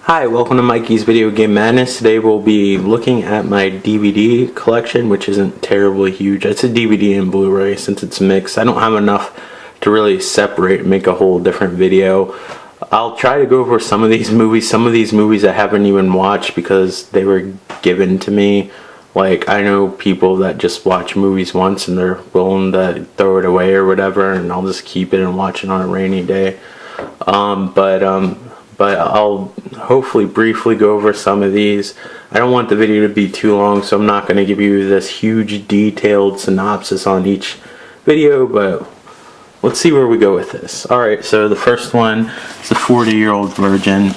Hi, welcome to Mikey's Video Game Madness. Today we'll be looking at my DVD collection, which isn't terribly huge. It's a DVD and Blu-ray since it's mixed. I don't have enough to really separate and make a whole different video. I'll try to go over some of these movies. Some of these movies I haven't even watched because they were given to me. Like, I know people that just watch movies once and they're willing to throw it away or whatever, and I'll just keep it and watch it on a rainy day. But I'll hopefully briefly go over some of these. I don't want the video to be too long, so I'm not going to give you this huge detailed synopsis on each video, but let's see where we go with this. Alright, so the first one is The 40-Year-Old Virgin,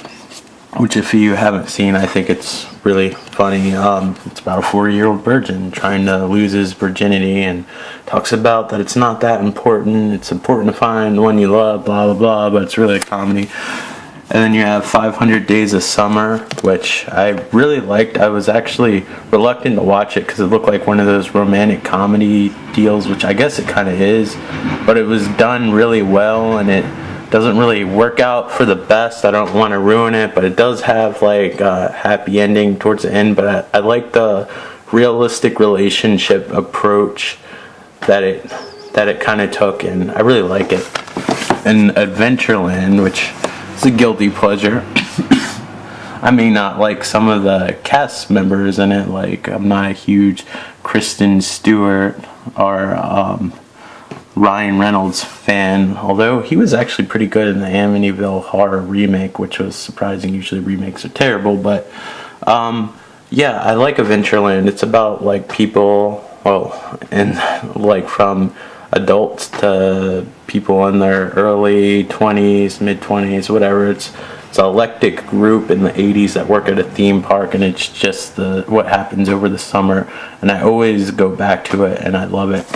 which if you haven't seen, I think it's really funny. It's about a 40-year-old virgin trying to lose his virginity, and talks about that it's not that important. It's important to find the one you love, blah blah blah, but it's really a comedy. And then you have 500 Days of Summer, which I really liked. I was actually reluctant to watch it because it looked like one of those romantic comedy deals, which I guess it kind of is. But it was done really well, and it doesn't really work out for the best. I don't want to ruin it, but it does have like a happy ending towards the end. But I like the realistic relationship approach that it kind of took, and I really like it. And Adventureland, which it's a guilty pleasure. I may not like some of the cast members in it. Like, I'm not a huge Kristen Stewart or Ryan Reynolds fan, although he was actually pretty good in the Amityville Horror remake, which was surprising. Usually remakes are terrible, but yeah, I like Adventureland. It's about like people, and like from adults to people in their early 20s, mid 20s, whatever. It's an eclectic group in the 80s that work at a theme park, and it's just what happens over the summer, and I always go back to it and I love it.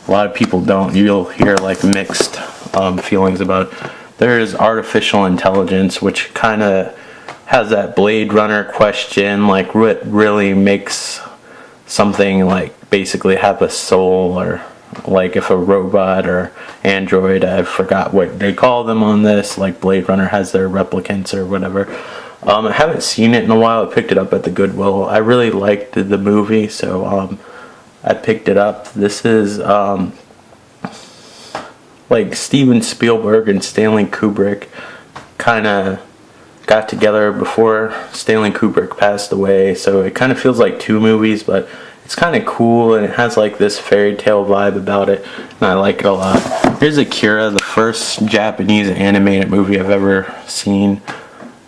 A lot of people don't. You'll hear like mixed feelings about it. There's Artificial Intelligence, which kind of has that Blade Runner question, like what really makes something like basically have a soul, or like if a robot or android, I forgot what they call them on this, like Blade Runner has their replicants or whatever. I haven't seen it in a while. I picked it up at the Goodwill. I really liked the movie, so I picked it up. This is like Steven Spielberg and Stanley Kubrick kind of got together before Stanley Kubrick passed away, so it kind of feels like two movies, but it's kind of cool, and it has like this fairy tale vibe about it, and I like it a lot. Here's Akira, the first Japanese animated movie I've ever seen.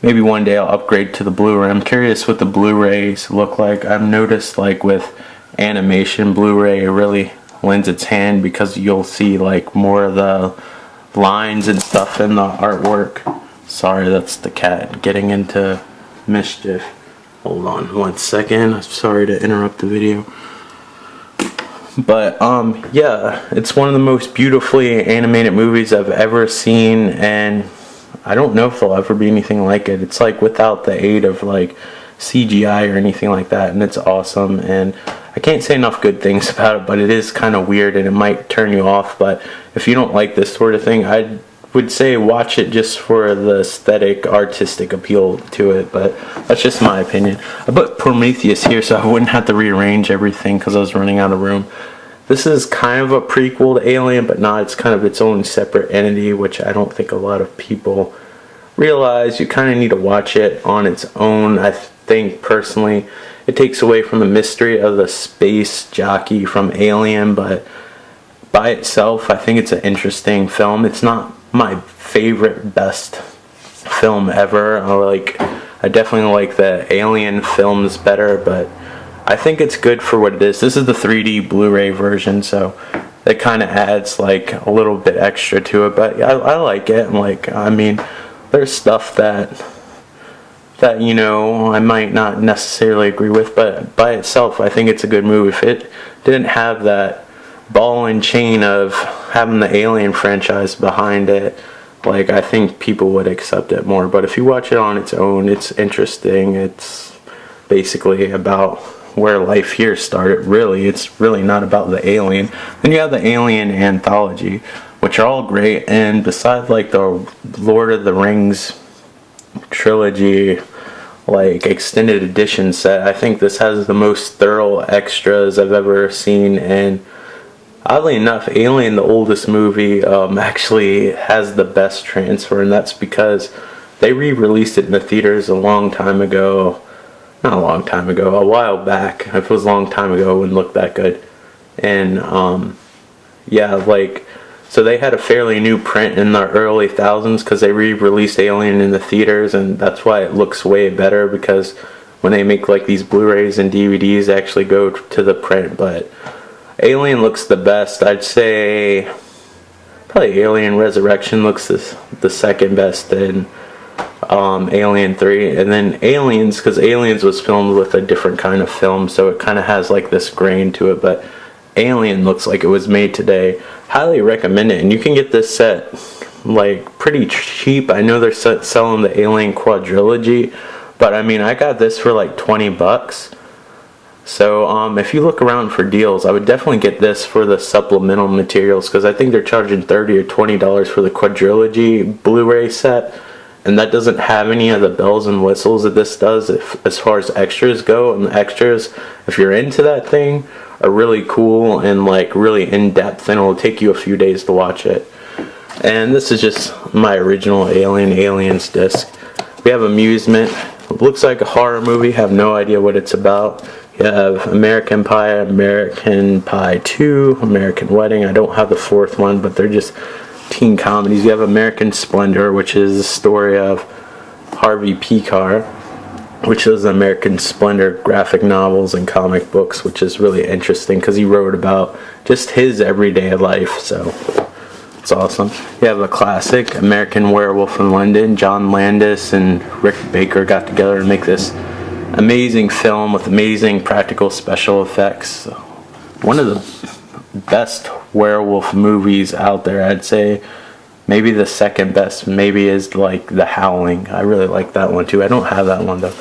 Maybe one day I'll upgrade to the Blu-ray. I'm curious what the Blu-rays look like. I've noticed like with animation, Blu-ray really lends its hand because you'll see like more of the lines and stuff in the artwork. Sorry, that's the cat getting into mischief. Hold on one second. I'm sorry to interrupt the video. But yeah, it's one of the most beautifully animated movies I've ever seen, and I don't know if there'll ever be anything like it. It's like without the aid of like CGI or anything like that, and it's awesome. And I can't say enough good things about it, but it is kind of weird and it might turn you off. But if you don't like this sort of thing, I would say watch it just for the aesthetic, artistic appeal to it, but that's just my opinion. I put Prometheus here so I wouldn't have to rearrange everything because I was running out of room. This is kind of a prequel to Alien, but not. It's kind of its own separate entity, which I don't think a lot of people realize. You kind of need to watch it on its own. I think personally it takes away from the mystery of the space jockey from Alien, but by itself I think it's an interesting film. It's not my favorite best film ever. I definitely like the Alien films better, but I think it's good for what it is. This is the 3D Blu-ray version, so it kind of adds like a little bit extra to it, but I like it. And like, I mean, there's stuff that you know I might not necessarily agree with, but by itself I think it's a good movie. If it didn't have that ball and chain of having the Alien franchise behind it, like, I think people would accept it more. But if you watch it on its own, it's interesting. It's basically about where life here started, really. It's really not about the Alien. Then you have the Alien anthology, which are all great, and besides like the Lord of the Rings trilogy like extended edition set. I think this has the most thorough extras I've ever seen, and oddly enough, Alien, the oldest movie, actually has the best transfer, and that's because they re-released it in the theaters a long time ago. Not a long time ago, a while back. If it was a long time ago, it wouldn't look that good. And yeah, like, so they had a fairly new print in the early thousands because they re-released Alien in the theaters, and that's why it looks way better, because when they make like these Blu-rays and DVDs, they actually go to the print. But Alien looks the best. I'd say probably Alien Resurrection looks the second best, and Alien 3, and then Aliens, because Aliens was filmed with a different kind of film, so it kind of has like this grain to it, but Alien looks like it was made today. Highly recommend it, and you can get this set like pretty cheap. I know they're selling the Alien quadrilogy, but I mean, I got this for like $20. So if you look around for deals, I would definitely get this for the supplemental materials, because I think they're charging $30 or $20 for the quadrilogy Blu-ray set, and that doesn't have any of the bells and whistles that this does as far as extras go. And the extras, if you're into that thing, are really cool and like really in-depth, and it'll take you a few days to watch it. And this is just my original Aliens disc. We have Amusement. It looks like a horror movie, have no idea what it's about. You have American Pie, American Pie 2, American Wedding. I don't have the fourth one, but they're just teen comedies. You have American Splendor, which is the story of Harvey Pekar, which is American Splendor graphic novels and comic books, which is really interesting because he wrote about just his everyday life, so it's awesome. You have a classic, American Werewolf in London. John Landis and Rick Baker got together to make this amazing film with amazing practical special effects. One of the best werewolf movies out there, I'd say. Maybe the second best maybe is like The Howling. I really like that one too. I don't have that one though.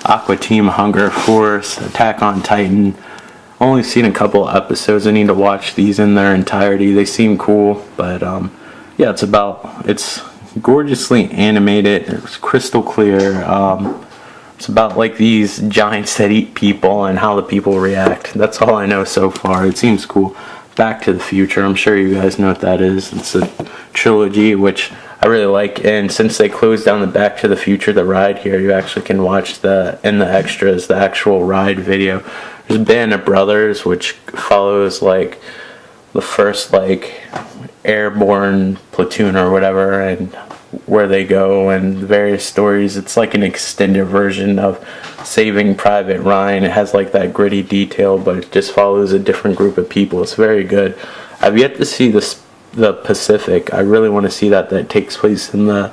Aqua Team Hunger Force, Attack on Titan. Only seen a couple episodes. I need to watch these in their entirety. They seem cool, but yeah, it's gorgeously animated. It's crystal clear. It's about like these giants that eat people and how the people react. That's all I know so far. It seems cool. Back to the Future, I'm sure you guys know what that is. It's a trilogy which I really like, and since they closed down the Back to the Future, the ride here, you actually can watch the extras, the actual ride video. There's Band of Brothers, which follows like the first like airborne platoon or whatever, and where they go and various stories. It's like an extended version of Saving Private Ryan. It has like that gritty detail, but it just follows a different group of people. It's very good. I've yet to see the Pacific. I really want to see that takes place in the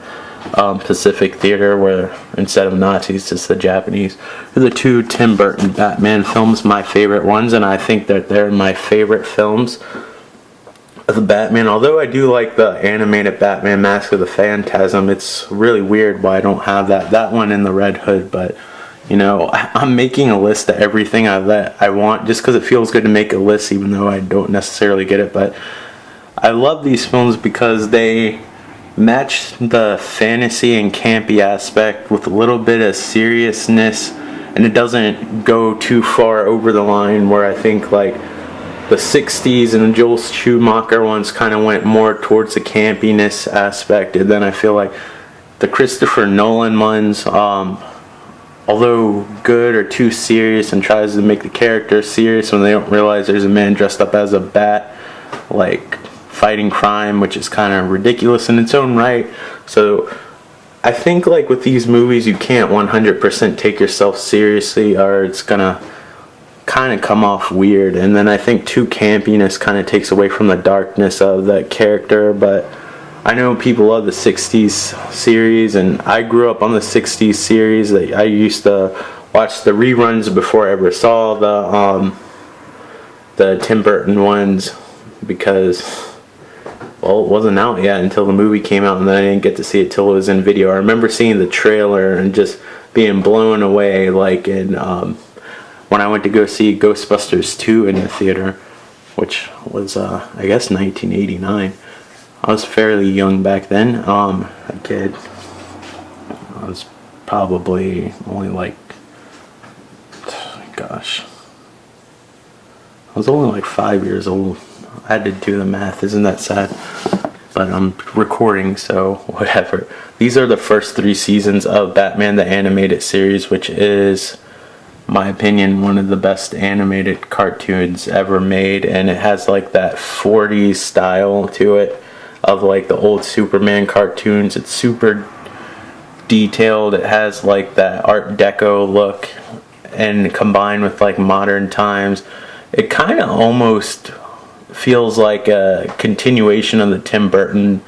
Pacific Theater, where instead of Nazis, it's the Japanese. The two Tim Burton Batman films, my favorite ones, and I think that they're my favorite films of the Batman. Although I do like the animated Batman Mask of the Phantasm, it's really weird why I don't have that one in the Red Hood. But you know, I'm making a list of everything that I want just because it feels good to make a list, even though I don't necessarily get it. But I love these films because they match the fantasy and campy aspect with a little bit of seriousness, and it doesn't go too far over the line, where I think like the 60s and the Joel Schumacher ones kind of went more towards the campiness aspect, and then I feel like the Christopher Nolan ones, although good, are too serious and tries to make the character serious when they don't realize there's a man dressed up as a bat, like fighting crime, which is kind of ridiculous in its own right. So I think like with these movies, you can't 100% take yourself seriously, or it's gonna kind of come off weird. And then I think too campiness kind of takes away from the darkness of that character. But I know people love the 60s series, and I grew up on the 60s series. I used to watch the reruns before I ever saw the Tim Burton ones, because well, it wasn't out yet until the movie came out, and then I didn't get to see it till it was in video. I remember seeing the trailer and just being blown away, like in when I went to go see Ghostbusters 2 in the theater, which was I guess 1989. I was fairly young back then, a kid. was probably only like, gosh, I was only like 5 years old. I had to do the math, isn't that sad? But I'm recording, so whatever. These are the first 3 seasons of Batman the Animated Series, which is, my opinion, one of the best animated cartoons ever made, and it has like that 40s style to it of like the old Superman cartoons. It's super detailed. It has like that Art Deco look, and combined with like modern times, it kind of almost feels like a continuation of the Tim Burton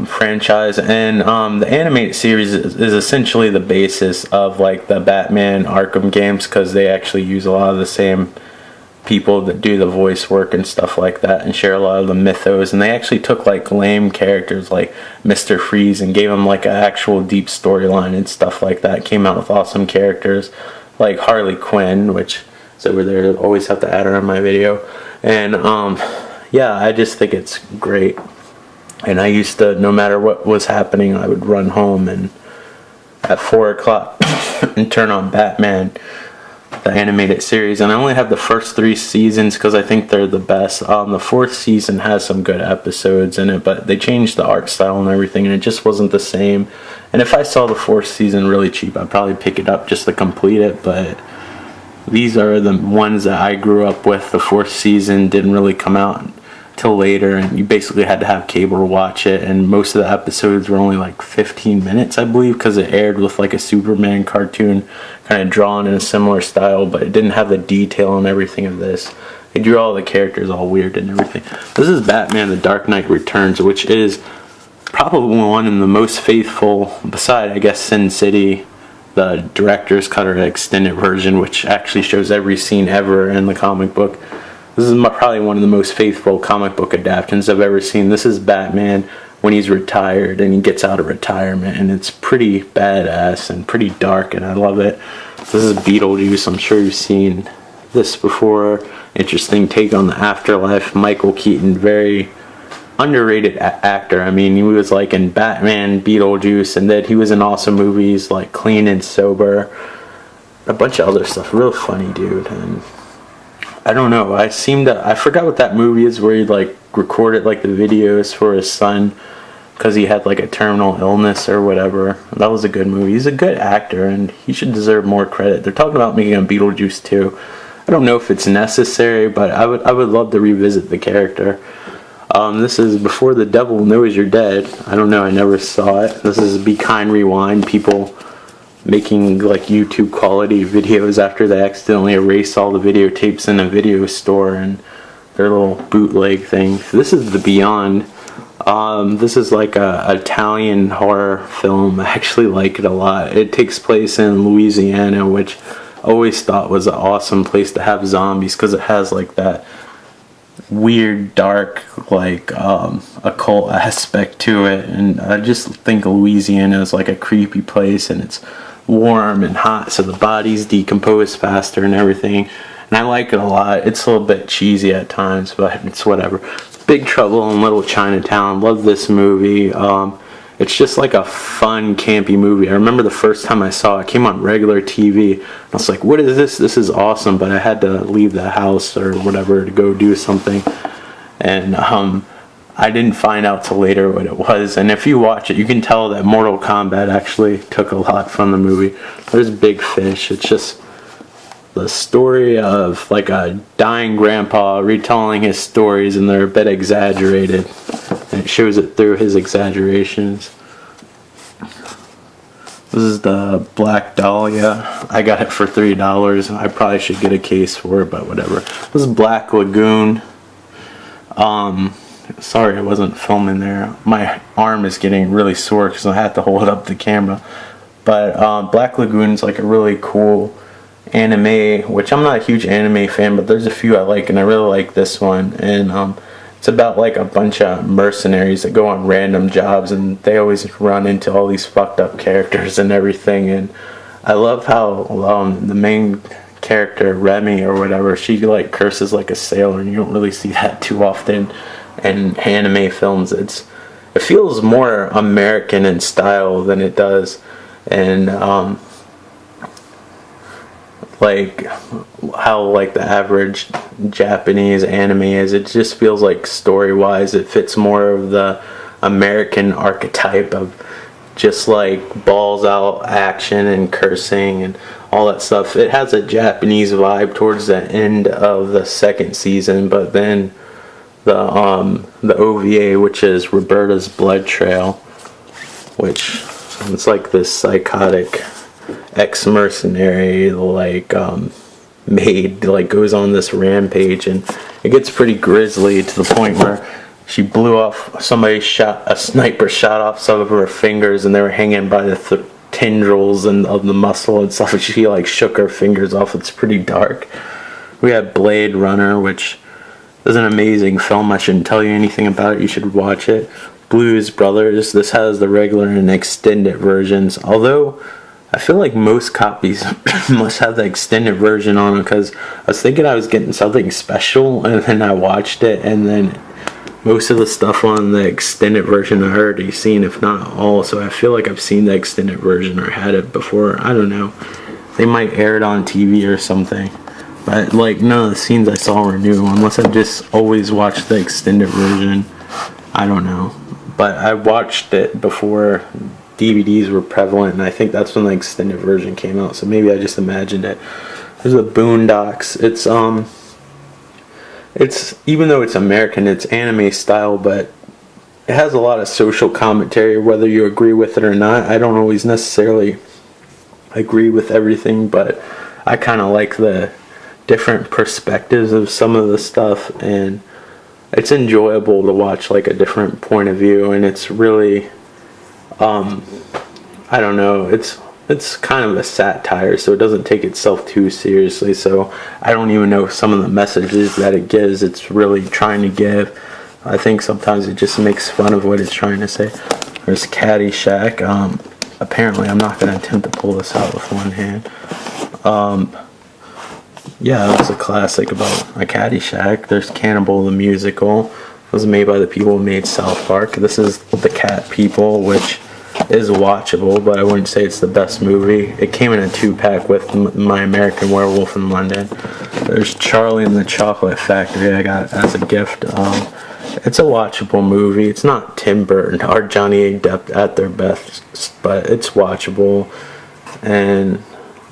franchise. And the animated series is essentially the basis of like the Batman Arkham games, because they actually use a lot of the same people that do the voice work and stuff like that, and share a lot of the mythos. And they actually took like lame characters like Mr. Freeze and gave them like an actual deep storyline and stuff like that. Came out with awesome characters like Harley Quinn, which is over there. I always have to add her in my video. And yeah, I just think it's great. And I used to, no matter what was happening, I would run home and at 4 o'clock and turn on Batman the Animated Series. And I only have the first 3 seasons because I think they're the best. The 4th season has some good episodes in it, but they changed the art style and everything, and it just wasn't the same. And if I saw the 4th season really cheap, I'd probably pick it up just to complete it. But these are the ones that I grew up with. The 4th season didn't really come out till later, and you basically had to have cable to watch it, and most of the episodes were only like 15 minutes, I believe, because it aired with like a Superman cartoon kind of drawn in a similar style, but it didn't have the detail and everything of this. They drew all the characters all weird and everything. This is Batman The Dark Knight Returns, which is probably one of the most faithful, beside I guess Sin City, the director's cut or extended version, which actually shows every scene ever in the comic book. This is probably one of the most faithful comic book adaptations I've ever seen. This is Batman when he's retired and he gets out of retirement, and it's pretty badass and pretty dark, and I love it. This is Beetlejuice. I'm sure you've seen this before. Interesting take on the afterlife. Michael Keaton, very underrated actor. I mean, he was like in Batman, Beetlejuice, and then he was in awesome movies like Clean and Sober, a bunch of other stuff. Real funny dude. And I don't know, I forgot what that movie is where he like recorded like the videos for his son because he had like a terminal illness or whatever. That was a good movie. He's a good actor and he should deserve more credit. They're talking about making a Beetlejuice too. I don't know if it's necessary, but I would love to revisit the character. This is Before the Devil Knows You're Dead. I don't know, I never saw it. This is Be Kind Rewind. People making like YouTube quality videos after they accidentally erase all the videotapes in a video store and their little bootleg thing. This is The Beyond. This is like a Italian horror film. I actually like it a lot. It takes place in Louisiana, which I always thought was an awesome place to have zombies because it has like that weird, dark, like occult aspect to it. And I just think Louisiana is like a creepy place, and it's warm and hot, so the bodies decompose faster and everything, and I like it a lot. It's a little bit cheesy at times, but it's whatever. Big Trouble in Little Chinatown. Love this movie. It's just like a fun, campy movie. I remember the first time I saw it, it came on regular TV. I was like, what is this? This is awesome, but I had to leave the house or whatever to go do something, and I didn't find out till later what it was. And if you watch it, you can tell that Mortal Kombat actually took a lot from the movie. There's Big Fish. It's just the story of like a dying grandpa retelling his stories, and they're a bit exaggerated, and it shows it through his exaggerations. This is the Black Dahlia. I got it for $3. I probably should get a case for it, but whatever. This is Black Lagoon. Sorry I wasn't filming there. My arm is getting really sore because I had to hold up the camera. But Black Lagoon's like a really cool anime, which I'm not a huge anime fan, but there's a few I like, and I really like this one. And it's about like a bunch of mercenaries that go on random jobs, and they always run into all these fucked up characters and everything. And I love how the main character, Remy or whatever, she like curses like a sailor, and you don't really see that too often in anime films. It feels more American in style than it does and like how like the average Japanese anime is. It just feels like story-wise it fits more of the American archetype of just like balls out action and cursing and all that stuff. It has a Japanese vibe towards the end of the second season, but then the OVA, which is Roberta's Blood Trail, which it's like this psychotic ex-mercenary like maid like goes on this rampage, and it gets pretty grisly to the point where she blew off, a sniper shot off some of her fingers, and they were hanging by the tendrils and of the muscle and stuff. She like shook her fingers off. It's pretty dark. We had Blade Runner, which is an amazing film. I shouldn't tell you anything about it. You should watch it. Blues Brothers. This has the regular and extended versions. Although I feel like most copies must have the extended version on it, because I was thinking I was getting something special, and then I watched it, and then most of the stuff on the extended version I've already seen, if not all. So I feel like I've seen the extended version or had it before. I don't know. They might air it on TV or something. But like none of the scenes I saw were new, unless I just always watched the extended version. I don't know. But I watched it before DVDs were prevalent, and I think that's when the extended version came out. So maybe I just imagined it. There's the Boondocks. It's even though it's American, it's anime style, but it has a lot of social commentary, whether you agree with it or not. I don't always necessarily agree with everything, but I kind of like the different perspectives of some of the stuff, and it's enjoyable to watch like a different point of view, and it's really I don't know, it's kind of a satire, so it doesn't take itself too seriously. So I don't even know some of the messages that it gives it's really trying to give. I think sometimes it just makes fun of what it's trying to say. There's Caddyshack. Apparently I'm not going to attempt to pull this out with one hand. Yeah, it's a classic about a Caddyshack. There's Cannibal the Musical. It was made by the people who made South Park. This is The Cat People, which is watchable, but I wouldn't say it's the best movie. It came in a 2-pack with My American Werewolf in London. There's Charlie and the Chocolate Factory I got as a gift. It's a watchable movie. It's not Tim Burton or Johnny Depp at their best, but it's watchable, and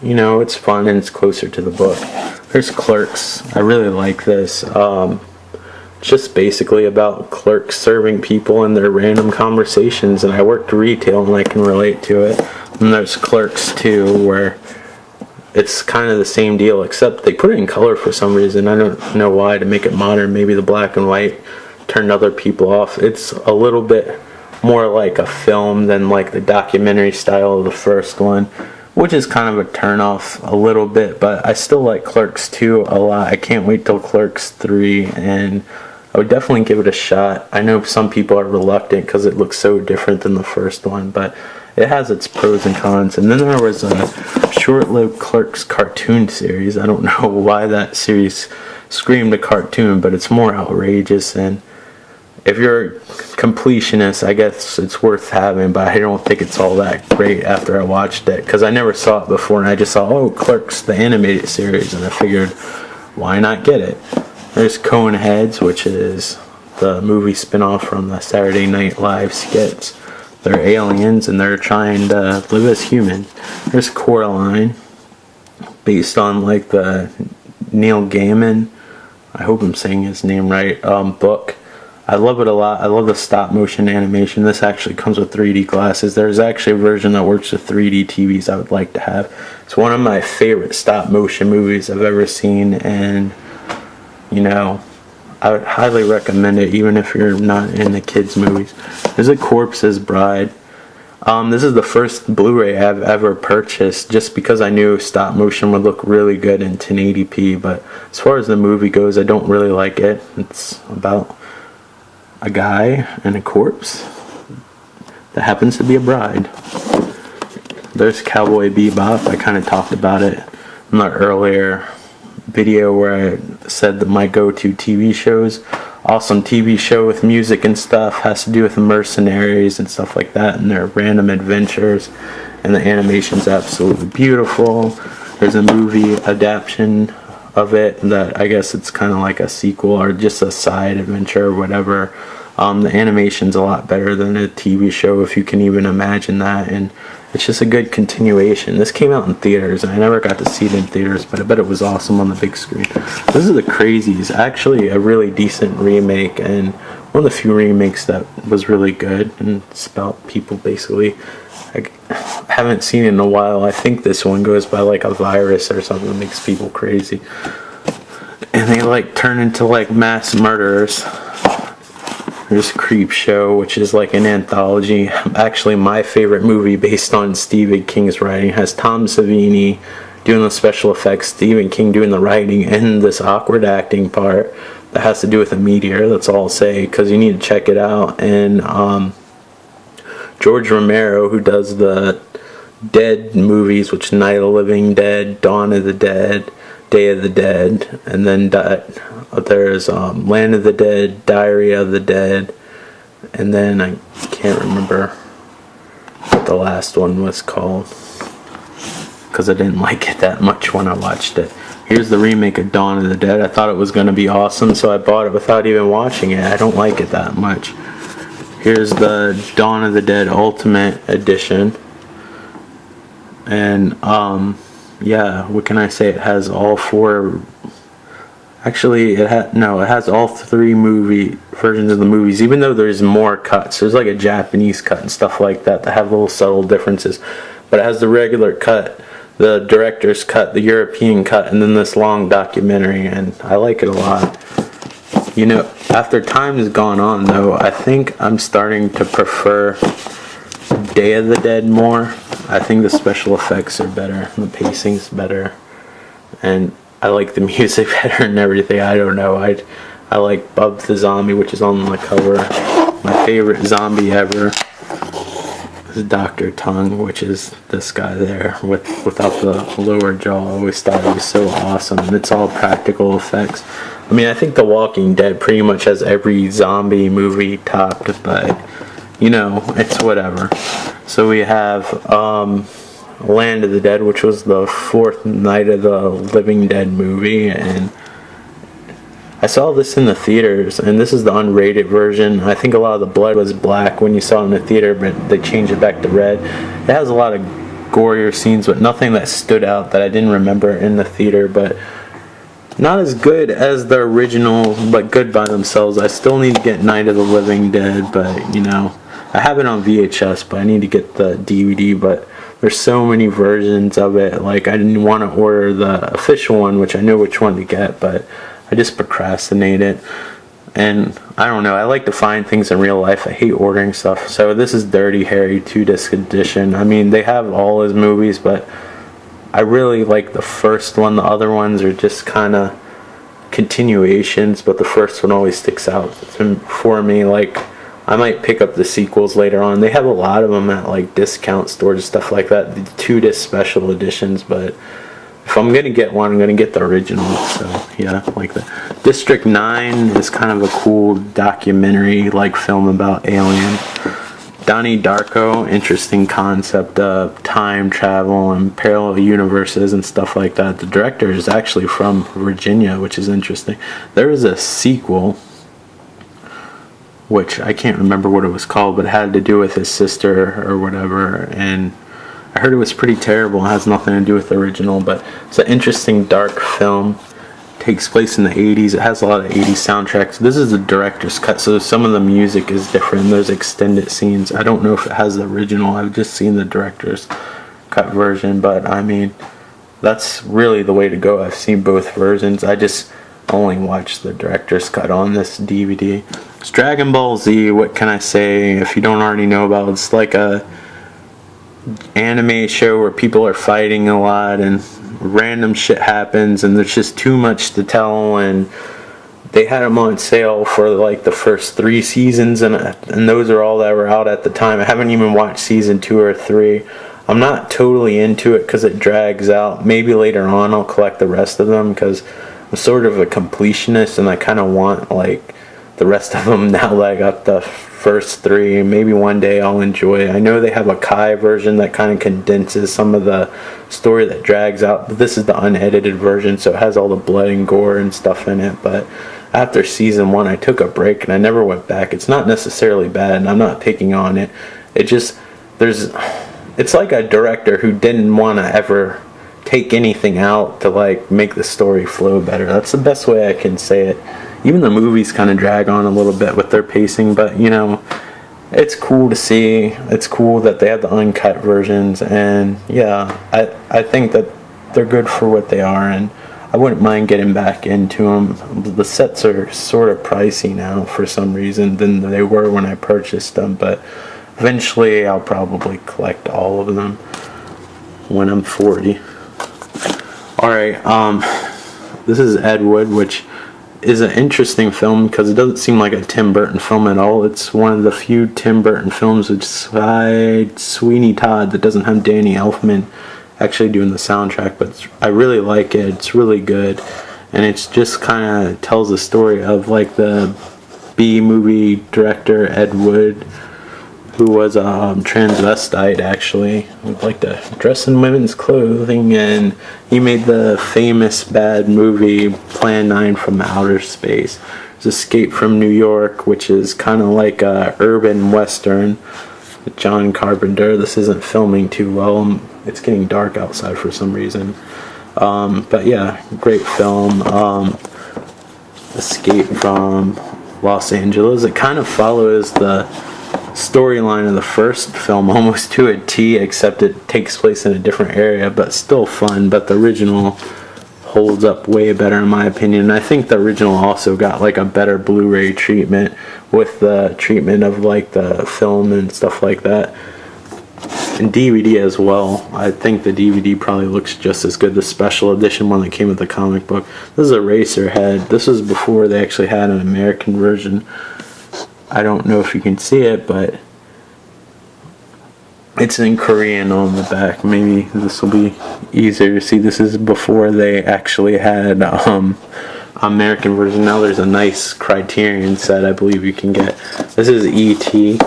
you know, it's fun and it's closer to the book. There's Clerks. I really like this. Just basically about clerks serving people in their random conversations, and I worked retail and I can relate to it. And there's Clerks 2, where it's kind of the same deal, except they put it in color for some reason. I don't know why, to make it modern. Maybe the black and white turned other people off. It's a little bit more like a film than like the documentary style of the first one, which is kind of a turn off a little bit, but I still like Clerks 2 a lot. I can't wait till Clerks 3, and I would definitely give it a shot. I know some people are reluctant because it looks so different than the first one, but it has its pros and cons. And then there was a short-lived Clerks cartoon series. I don't know why that series screamed a cartoon, but it's more outrageous, and if you're a completionist, I guess it's worth having, but I don't think it's all that great after I watched it, because I never saw it before, and I just saw, oh, Clerks, the animated series, and I figured, why not get it? There's Coneheads, which is the movie spin-off from the Saturday Night Live skits. They're aliens, and they're trying to live as human. There's Coraline, based on like the Neil Gaiman, I hope I'm saying his name right, book. I love it a lot. I love the stop motion animation. This actually comes with 3D glasses. There's actually a version that works with 3D TVs I would like to have. It's one of my favorite stop motion movies I've ever seen, and you know, I would highly recommend it even if you're not into kids movies. There's A Corpse's Bride. This is the first Blu-ray I've ever purchased, just because I knew stop motion would look really good in 1080p, but as far as the movie goes, I don't really like it. It's about a guy and a corpse that happens to be a bride. There's Cowboy Bebop. I kind of talked about it in the earlier video where I said that my go-to TV shows, awesome TV show with music and stuff, has to do with mercenaries and stuff like that and their random adventures. and the animation's absolutely beautiful. There's a movie adaptation of it that I guess it's kind of like a sequel or just a side adventure or whatever. The animation's a lot better than a TV show, if you can even imagine that, and it's just a good continuation. This came out in theaters, and I never got to see it in theaters, but I bet it was awesome on the big screen. This is The Crazies, actually a really decent remake, and one of the few remakes that was really good, and it's about people basically. I haven't seen it in a while. I think this one goes by like a virus or something that makes people crazy, and they like turn into like mass murderers. There's Creep Show, which is like an anthology. Actually, my favorite movie based on Stephen King's writing. It has Tom Savini doing the special effects, Stephen King doing the writing, and this awkward acting part that has to do with a meteor. That's all I'll say, because you need to check it out. And George Romero, who does the Dead movies, which Night of the Living Dead, Dawn of the Dead, Day of the Dead, and then there's Land of the Dead, Diary of the Dead, and then I can't remember what the last one was called because I didn't like it that much when I watched it. Here's the remake of Dawn of the Dead. I thought it was going to be awesome, so I bought it without even watching it. I don't like it that much. Here's the Dawn of the Dead Ultimate Edition, and yeah, what can I say? It has all four. Actually, it has all three movie versions of the movies. Even though there's more cuts, there's like a Japanese cut and stuff like that that have little subtle differences. But it has the regular cut, the director's cut, the European cut, and then this long documentary. And I like it a lot. You know, after time has gone on, though, I think I'm starting to prefer Day of the Dead more. I think the special effects are better, the pacing's better, and I like the music better and everything. I don't know. I like Bub the Zombie, which is on the cover. My favorite zombie ever is Dr. Tongue, which is this guy there without the lower jaw. I always thought he was so awesome, and it's all practical effects. I mean, I think The Walking Dead pretty much has every zombie movie topped, but you know, it's whatever. So we have Land of the Dead, which was the fourth Night of the Living Dead movie, and I saw this in the theaters, and this is the unrated version. I think a lot of the blood was black when you saw it in the theater, but they changed it back to red. It has a lot of gorier scenes, but nothing that stood out that I didn't remember in the theater, but not as good as the original, but good by themselves. I still need to get Night of the Living Dead, but you know, I have it on VHS, but I need to get the DVD, but there's so many versions of it. Like, I didn't want to order the official one, which I know which one to get, but I just procrastinated. And I don't know, I like to find things in real life. I hate ordering stuff. So this is Dirty Harry 2-disc edition. I mean, they have all his movies, but I really like the first one. The other ones are just kind of continuations, but the first one always sticks out for me. Like, I might pick up the sequels later on. They have a lot of them at like discount stores and stuff like that, the 2-disc special editions, but if I'm going to get one, I'm going to get the original. So yeah, like that. District 9 is kind of a cool documentary like film about alien. Donnie Darko, interesting concept of time travel and parallel universes and stuff like that. The director is actually from Virginia, which is interesting. There is a sequel, which I can't remember what it was called, but it had to do with his sister or whatever, and I heard it was pretty terrible. It has nothing to do with the original, but it's an interesting dark film. It takes place in the 80s. It has a lot of 80s soundtracks. This is the director's cut, so some of the music is different. There's extended scenes. I don't know if it has the original. I've just seen the director's cut version, but I mean, that's really the way to go. I've seen both versions. I just only watched the director's cut on this DVD. It's Dragon Ball Z. What can I say? If you don't already know about it, it's like a anime show where people are fighting a lot and random shit happens and there's just too much to tell, and they had them on sale for like the first 3 seasons, and those are all that were out at the time. I haven't even watched season 2 or 3. I'm not totally into it because it drags out. Maybe later on I'll collect the rest of them because I'm sort of a completionist and I kind of want like the rest of them now that I got the first three. Maybe one day I'll enjoy it. I know they have a Kai version that kind of condenses some of the story that drags out, but this is the unedited version, so it has all the blood and gore and stuff in it. But after season 1, I took a break and I never went back. It's not necessarily bad, and I'm not picking on it. It just, it's like a director who didn't want to ever take anything out to like make the story flow better. That's the best way I can say it. Even the movies kind of drag on a little bit with their pacing, but you know, it's cool to see. It's cool that they have the uncut versions, and yeah, I think that they're good for what they are, and I wouldn't mind getting back into them. The sets are sort of pricey now for some reason than they were when I purchased them, but eventually I'll probably collect all of them when I'm 40. Alright, this is Ed Wood, which is an interesting film because it doesn't seem like a Tim Burton film at all. It's one of the few Tim Burton films besides Sweeney Todd that doesn't have Danny Elfman actually doing the soundtrack, but I really like it. It's really good, and it's just kind of tells the story of like the B movie director Ed Wood, who was a transvestite actually, who liked to dress in women's clothing, and he made the famous bad movie Plan 9 from Outer Space. It's Escape from New York, which is kind of like a urban western with John Carpenter. This isn't filming too well. It's getting dark outside for some reason. But yeah, great film. Escape from Los Angeles. It kind of follows the storyline of the first film almost to a T, except it takes place in a different area, but still fun. But the original holds up way better in my opinion, and I think the original also got like a better Blu-ray treatment with the treatment of like the film and stuff like that, and DVD as well. I think the DVD probably looks just as good. The special edition one that came with the comic book. This is Eraserhead. This was before they actually had an American version. I don't know if you can see it, but it's in Korean on the back. Maybe this will be easier to see. This is before they actually had American version. Now there's a nice Criterion set I believe you can get. This is E.T.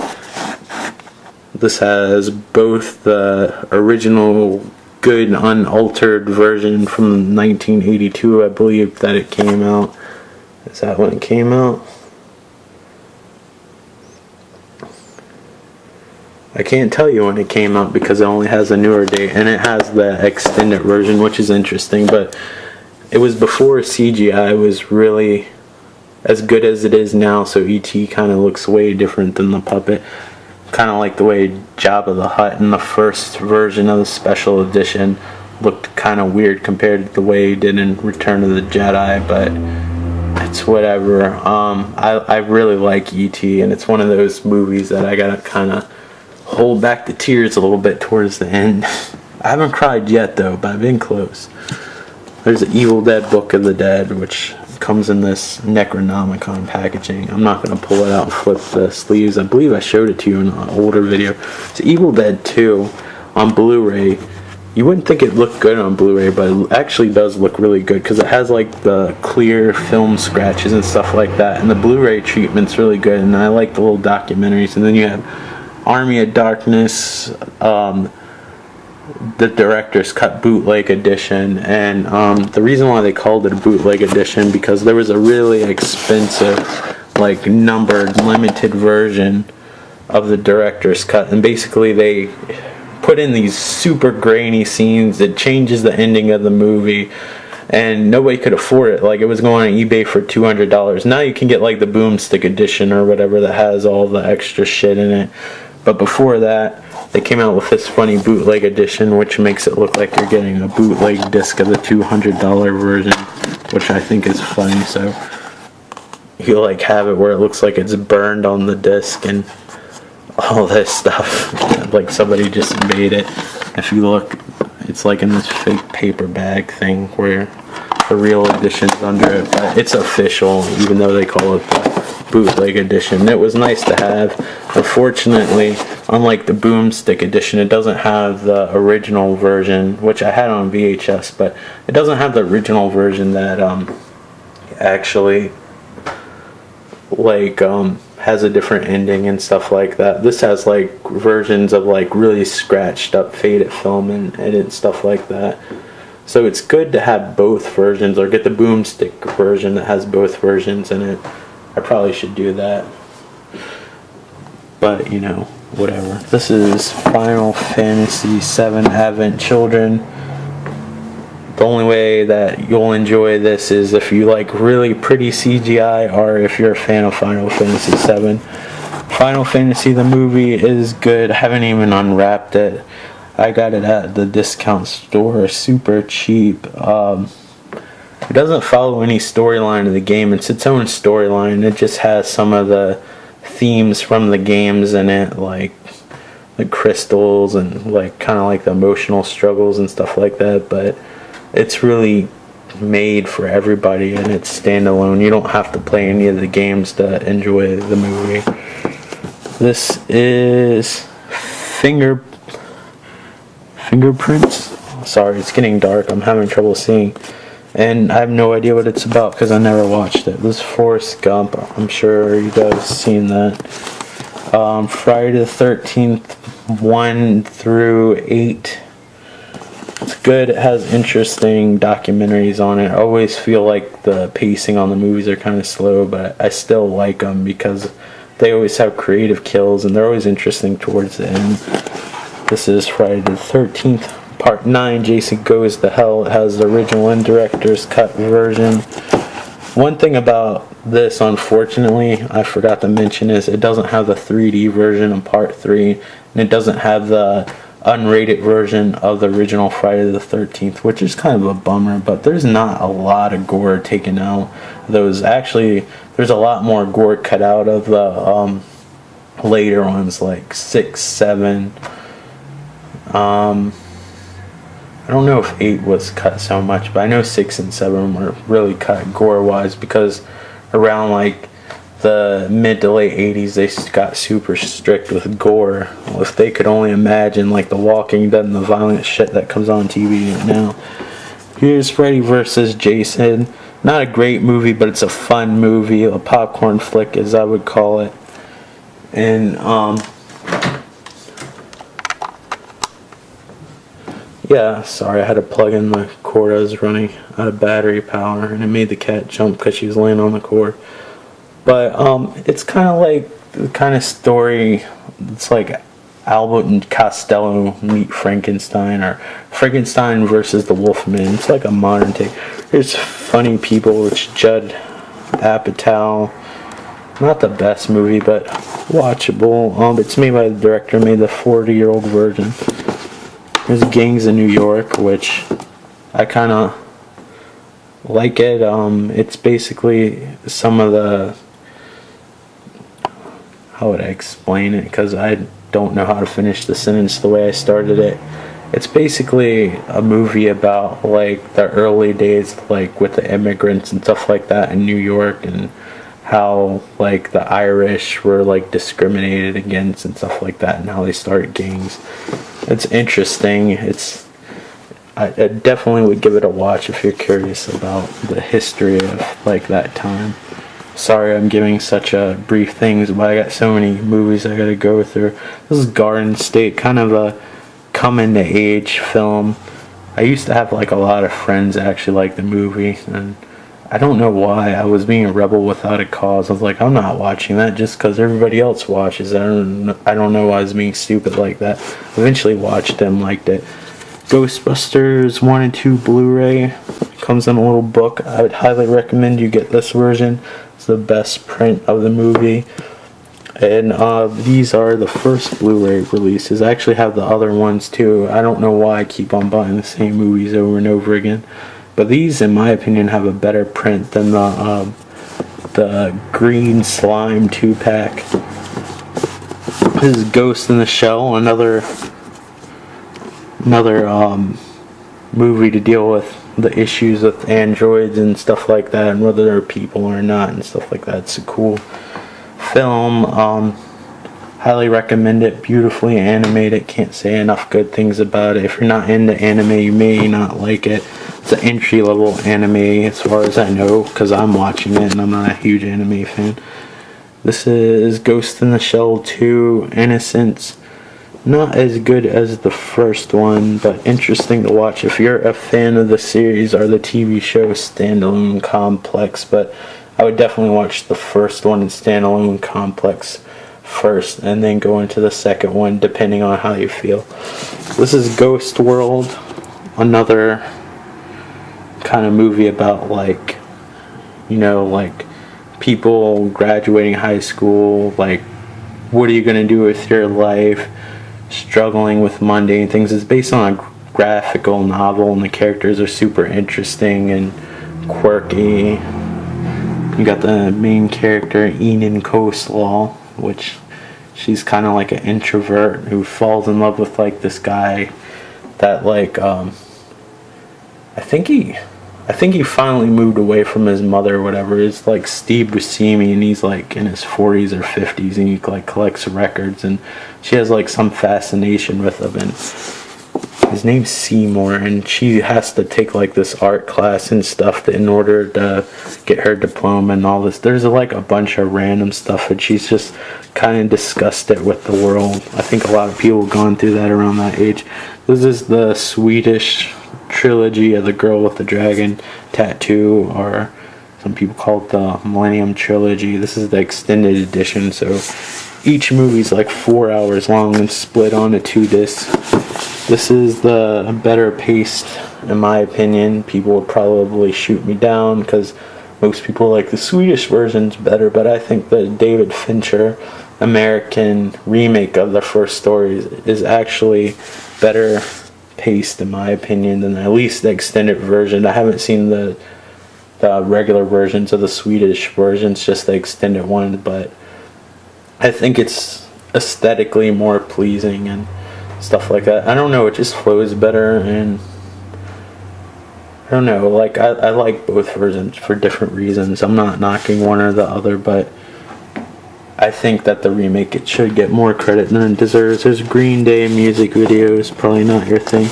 This has both the original good unaltered version from 1982, I believe that it came out. Is that when it came out? I can't tell you when it came out because it only has a newer date, and it has the extended version, which is interesting, but it was before CGI was really as good as it is now, so E.T. kind of looks way different than the puppet. Kind of like the way Jabba the Hutt in the first version of the special edition looked kind of weird compared to the way he did in Return of the Jedi, but it's whatever. I really like E.T., and it's one of those movies that I gotta kind of hold back the tears a little bit towards the end. I haven't cried yet though, but I've been close. There's the Evil Dead Book of the Dead, which comes in this Necronomicon packaging. I'm not going to pull it out and flip the sleeves. I believe I showed it to you in an older video. It's Evil Dead 2 on Blu-ray. You wouldn't think it looked good on Blu-ray, but it actually does look really good because it has like the clear film scratches and stuff like that, and the Blu-ray treatment's really good, and I like the little documentaries. And then you have Army of Darkness, the director's cut bootleg edition, and the reason why they called it a bootleg edition because there was a really expensive like numbered limited version of the director's cut, and basically they put in these super grainy scenes that changes the ending of the movie, and nobody could afford it. Like, it was going on eBay for $200. Now you can get like the boomstick edition or whatever that has all the extra shit in it. But before that, they came out with this funny bootleg edition, which makes it look like you're getting a bootleg disc of the $200 version, which I think is funny. So you like have it where it looks like it's burned on the disc and all this stuff. Like somebody just made it. If you look, it's like in this fake paper bag thing where the real edition's under it, but it's official, even though they call it the bootleg edition. It was nice to have. Unfortunately, unlike the boomstick edition, it doesn't have the original version, which I had on VHS, but it doesn't have the original version that actually like has a different ending and stuff like that. This has like versions of like really scratched up faded film and stuff like that. So it's good to have both versions, or get the boomstick version that has both versions in it. I probably should do that. But, you know, whatever. This is Final Fantasy VII Advent Children. The only way that you'll enjoy this is if you like really pretty CGI, or if you're a fan of Final Fantasy VII. Final Fantasy the movie is good. I haven't even unwrapped it. I got it at the discount store, super cheap. It doesn't follow any storyline of the game. It's its own storyline. It just has some of the themes from the games in it, like crystals and like kind of like the emotional struggles and stuff like that. But it's really made for everybody, and it's standalone. You don't have to play any of the games to enjoy the movie. This is Fingerprints. Sorry, it's getting dark. I'm having trouble seeing. And I have no idea what it's about because I never watched it. This is Forrest Gump. I'm sure you guys have seen that. Friday the 13th, 1 through 8. It's good. It has interesting documentaries on it. I always feel like the pacing on the movies are kind of slow, but I still like them because they always have creative kills and they're always interesting towards the end. This is Friday the 13th, Part 9, Jason Goes to Hell. It has the original and director's cut version. One thing about this, unfortunately, I forgot to mention, is it doesn't have the 3D version of Part 3, and it doesn't have the unrated version of the original Friday the 13th, which is kind of a bummer, but there's not a lot of gore taken out. Actually, there's a lot more gore cut out of the later ones, like 6, 7. I don't know if 8 was cut so much, but I know 6 and 7 were really cut gore-wise, because around like the mid to late 80s they got super strict with gore. Well, if they could only imagine like The Walking Dead and the violent shit that comes on TV now. Here's Freddy vs. Jason. Not a great movie, but it's a fun movie, a popcorn flick as I would call it. And yeah, sorry, I had to plug in the cord. I was running out of battery power, and it made the cat jump because she was laying on the cord. But it's kind of like the kind of story. It's like Albert and Costello meet Frankenstein, or Frankenstein versus the Wolfman. It's like a modern take. There's funny people. It's Judd Apatow. Not the best movie, but watchable. It's made by the director. Made the 40-year-old version. There's Gangs in New York, which I kind of like it. It's basically some of the... How would I explain it? Because I don't know how to finish the sentence the way I started it. It's basically a movie about like the early days, like with the immigrants and stuff like that in New York, and how like the Irish were like discriminated against and stuff like that, and how they started gangs. It's interesting. I definitely would give it a watch if you're curious about the history of like that time. Sorry I'm giving such a brief things, but I got so many movies I gotta go through. This is Garden State, kind of a coming to age film. I used to have like a lot of friends that actually liked the movie, and I don't know why. I was being a rebel without a cause. I was like, I'm not watching that just because everybody else watches it. I don't know why I was being stupid like that. Eventually watched them, liked it. Ghostbusters 1 and 2 Blu-ray. Comes in a little book. I would highly recommend you get this version. It's the best print of the movie. And these are the first Blu-ray releases. I actually have the other ones too. I don't know why I keep on buying the same movies over and over again. But these, in my opinion, have a better print than the green slime 2-pack. This is Ghost in the Shell, another movie to deal with the issues with androids and stuff like that, and whether they're people or not and stuff like that. It's a cool film. Highly recommend it. Beautifully animated. Can't say enough good things about it. If you're not into anime, you may not like it. It's an entry-level anime as far as I know, because I'm watching it and I'm not a huge anime fan. This is Ghost in the Shell 2, Innocence. Not as good as the first one, but interesting to watch if you're a fan of the series or the TV show Standalone Complex. But I would definitely watch the first one in Standalone Complex first and then go into the second one depending on how you feel. This is Ghost World, another kind of movie about like people graduating high school, like what are you going to do with your life, struggling with mundane things. It's based on a graphical novel and the characters are super interesting and quirky. You got the main character Enid Coleslaw, which she's kind of like an introvert who falls in love with like this guy that like I think he finally moved away from his mother or whatever. It's like Steve Buscemi, and he's like in his 40s or 50s, and he like collects records, and she has like some fascination with him, and his name's Seymour, and she has to take like this art class and stuff in order to get her diploma and all this. There's like a bunch of random stuff, and she's just kind of disgusted with the world. I think a lot of people have gone through that around that age. This is the Swedish trilogy of the Girl with the Dragon Tattoo, or some people call it the Millennium Trilogy. This is the extended edition, so each movie's like 4 hours long and split onto 2 discs. This is the better paced, in my opinion. People would probably shoot me down because most people like the Swedish version's better, but I think the David Fincher American remake of the first stories is actually better paced, in my opinion, than at least the extended version. I haven't seen the regular versions of the Swedish versions, just the extended one, but I think it's aesthetically more pleasing and stuff like that. I don't know, it just flows better, and I don't know, like I like both versions for different reasons. I'm not knocking one or the other, but I think that the remake, it should get more credit than it deserves. There's Green Day music videos, probably not your thing.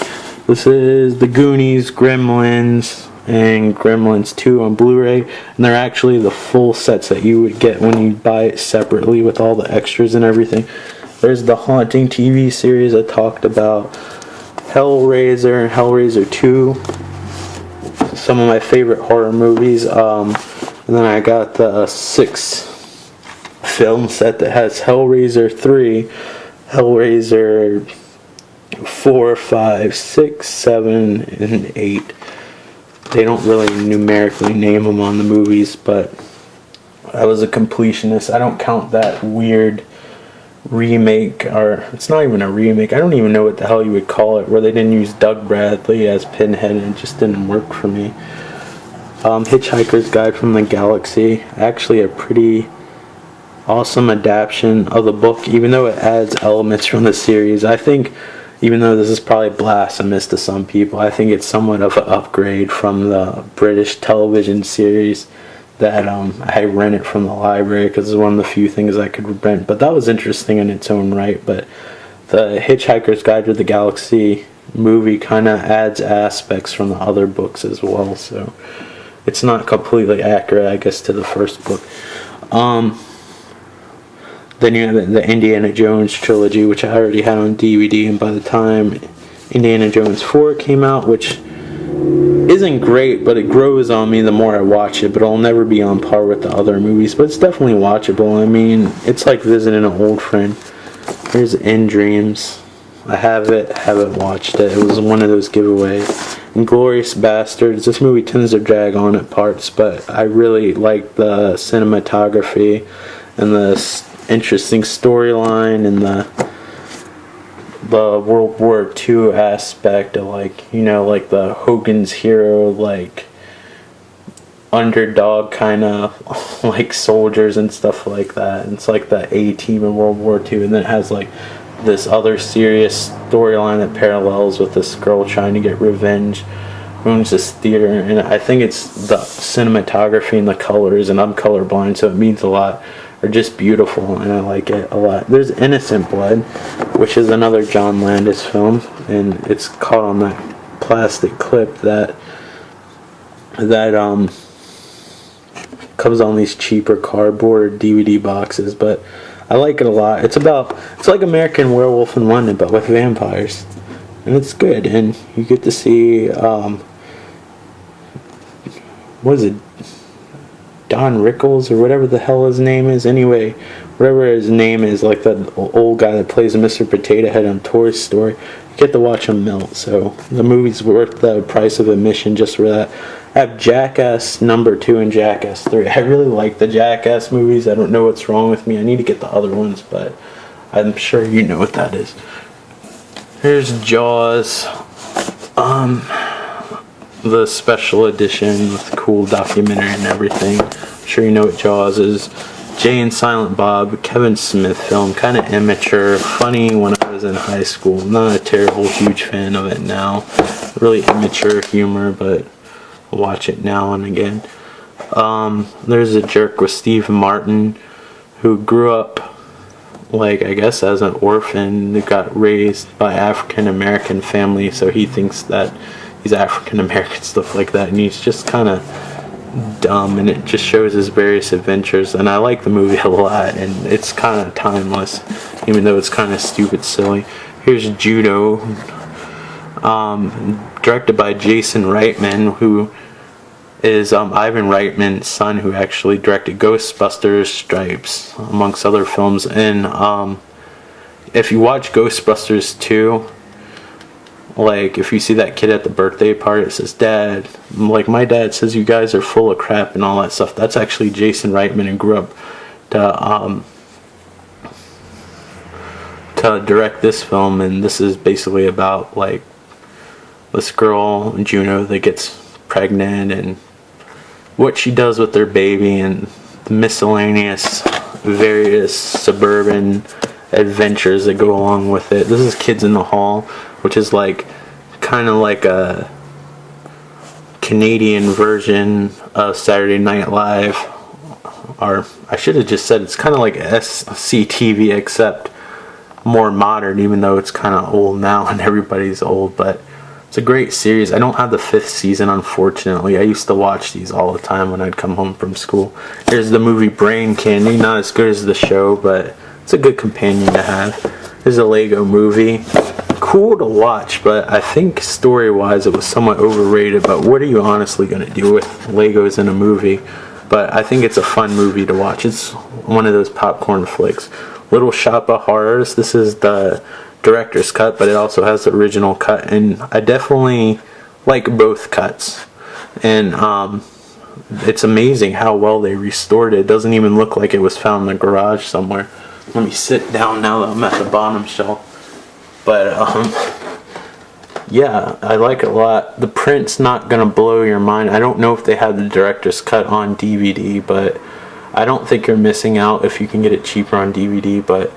This is The Goonies, Gremlins, and Gremlins 2 on Blu-ray, and they're actually the full sets that you would get when you buy it separately with all the extras and everything. There's the Haunting TV series I talked about, Hellraiser, and Hellraiser 2, some of my favorite horror movies, and then I got the 6 film set that has Hellraiser 3, Hellraiser 4, 5, 6, 7, and 8. They don't really numerically name them on the movies, but I was a completionist. I don't count that weird remake, or it's not even a remake. I don't even know what the hell you would call it, where they didn't use Doug Bradley as Pinhead, and it just didn't work for me. Hitchhiker's Guide from the Galaxy, actually a pretty awesome adaptation of the book, even though it adds elements from the series. I think, even though this is probably blasphemous to some people, I think it's somewhat of an upgrade from the British television series that I rented from the library, because it's one of the few things I could rent. But that was interesting in its own right. But the Hitchhiker's Guide to the Galaxy movie kind of adds aspects from the other books as well, so it's not completely accurate, I guess, to the first book. Then you have the Indiana Jones trilogy, which I already had on DVD, and by the time Indiana Jones 4 came out, which isn't great, but it grows on me the more I watch it, but it'll never be on par with the other movies, but it's definitely watchable. I mean, it's like visiting an old friend. Here's In Dreams. I haven't watched it. It was one of those giveaways. Inglourious Bastards. This movie tends to drag on at parts, but I really like the cinematography and the interesting storyline and the World War II aspect of, like, you know, like the Hogan's Hero, like underdog kind of like soldiers and stuff like that. And it's like the A-team in World War II, and then it has like this other serious storyline that parallels with this girl trying to get revenge, owns this theater, and I think it's the cinematography and the colors, and I'm colorblind, so it means a lot, are just beautiful, and I like it a lot. There's Innocent Blood, which is another John Landis film, and it's caught on that plastic clip that comes on these cheaper cardboard DVD boxes, but I like it a lot. It's like American Werewolf in London, but with vampires, and it's good. And you get to see what is it, Don Rickles or whatever the hell his name is. Anyway, whatever his name is, like that old guy that plays Mr. Potato Head on Toy Story. You get to watch him melt. So the movie's worth the price of admission just for that. I have Jackass number 2 and Jackass 3. I really like the Jackass movies. I don't know what's wrong with me. I need to get the other ones, but I'm sure you know what that is. Here's Jaws. The special edition with the cool documentary and everything. I'm sure you know what Jaws is. Jay and Silent Bob, Kevin Smith film, kind of immature, funny when I was in high school. Not a terrible, huge fan of it now. Really immature humor, but I'll watch it now and again. There's a Jerk with Steve Martin, who grew up, like, I guess as an orphan, who got raised by African American family, so he thinks that he's African American, stuff like that, and he's just kind of dumb, and it just shows his various adventures. And I like the movie a lot, and it's kind of timeless, even though it's kind of stupid silly. Here's Judo, directed by Jason Reitman, who is Ivan Reitman's son, who actually directed Ghostbusters, Stripes, amongst other films. And if you watch Ghostbusters 2, like, if you see that kid at the birthday party, it says, "Dad," like, my dad says you guys are full of crap and all that stuff. That's actually Jason Reitman, and grew up to direct this film. And this is basically about, like, this girl, Juno, that gets pregnant and what she does with their baby, and the miscellaneous various suburban adventures that go along with it. This is Kids in the Hall, which is like kind of like a Canadian version of Saturday Night Live, or I should have just said it's kind of like SCTV except more modern, even though it's kind of old now and everybody's old. But it's a great series. I don't have the 5th season, unfortunately. I used to watch these all the time when I'd come home from school. Here's the movie Brain Candy. Not as good as the show, but it's a good companion to have. This is a Lego movie. Cool to watch, but I think story-wise it was somewhat overrated. But what are you honestly going to do with Legos in a movie? But I think it's a fun movie to watch. It's one of those popcorn flicks. Little Shop of Horrors. This is the director's cut, but it also has the original cut, and I definitely like both cuts. And it's amazing how well they restored it. It doesn't even look like it was found in the garage somewhere. Let me sit down now that I'm at the bottom shelf. But yeah, I like it a lot. The print's not gonna blow your mind. I don't know if they have the director's cut on DVD, but I don't think you're missing out if you can get it cheaper on DVD. But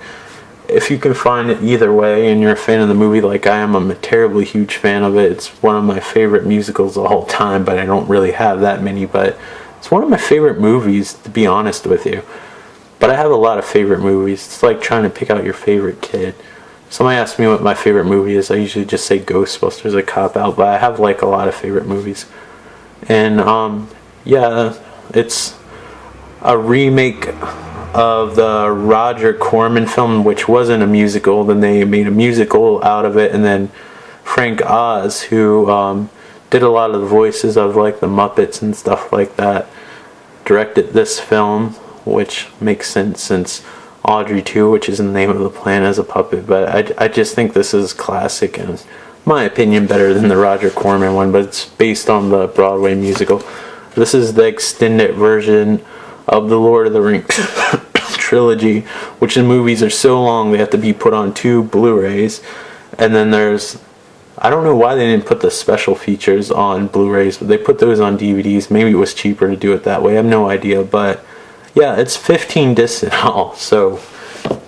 if you can find it either way and you're a fan of the movie like I am, I'm a terribly huge fan of it. It's one of my favorite musicals of all time, but I don't really have that many. But it's one of my favorite movies, to be honest with you. But I have a lot of favorite movies. It's like trying to pick out your favorite kid. Somebody asks me what my favorite movie is, I usually just say Ghostbusters, a cop-out, but I have like a lot of favorite movies. And yeah, it's a remake of the Roger Corman film, which wasn't a musical. Then they made a musical out of it, and then Frank Oz, who did a lot of the voices of like the Muppets and stuff like that, directed this film, which makes sense since Audrey 2, which is the name of the plant, as a puppet. But I just think this is classic, and in my opinion better than the Roger Corman one, but it's based on the Broadway musical. This is the extended version of the Lord of the Rings trilogy, which the movies are so long they have to be put on 2 Blu-rays. And then there's, I don't know why they didn't put the special features on Blu-rays, but they put those on DVDs. Maybe it was cheaper to do it that way, I have no idea. But yeah, it's 15 discs in all, so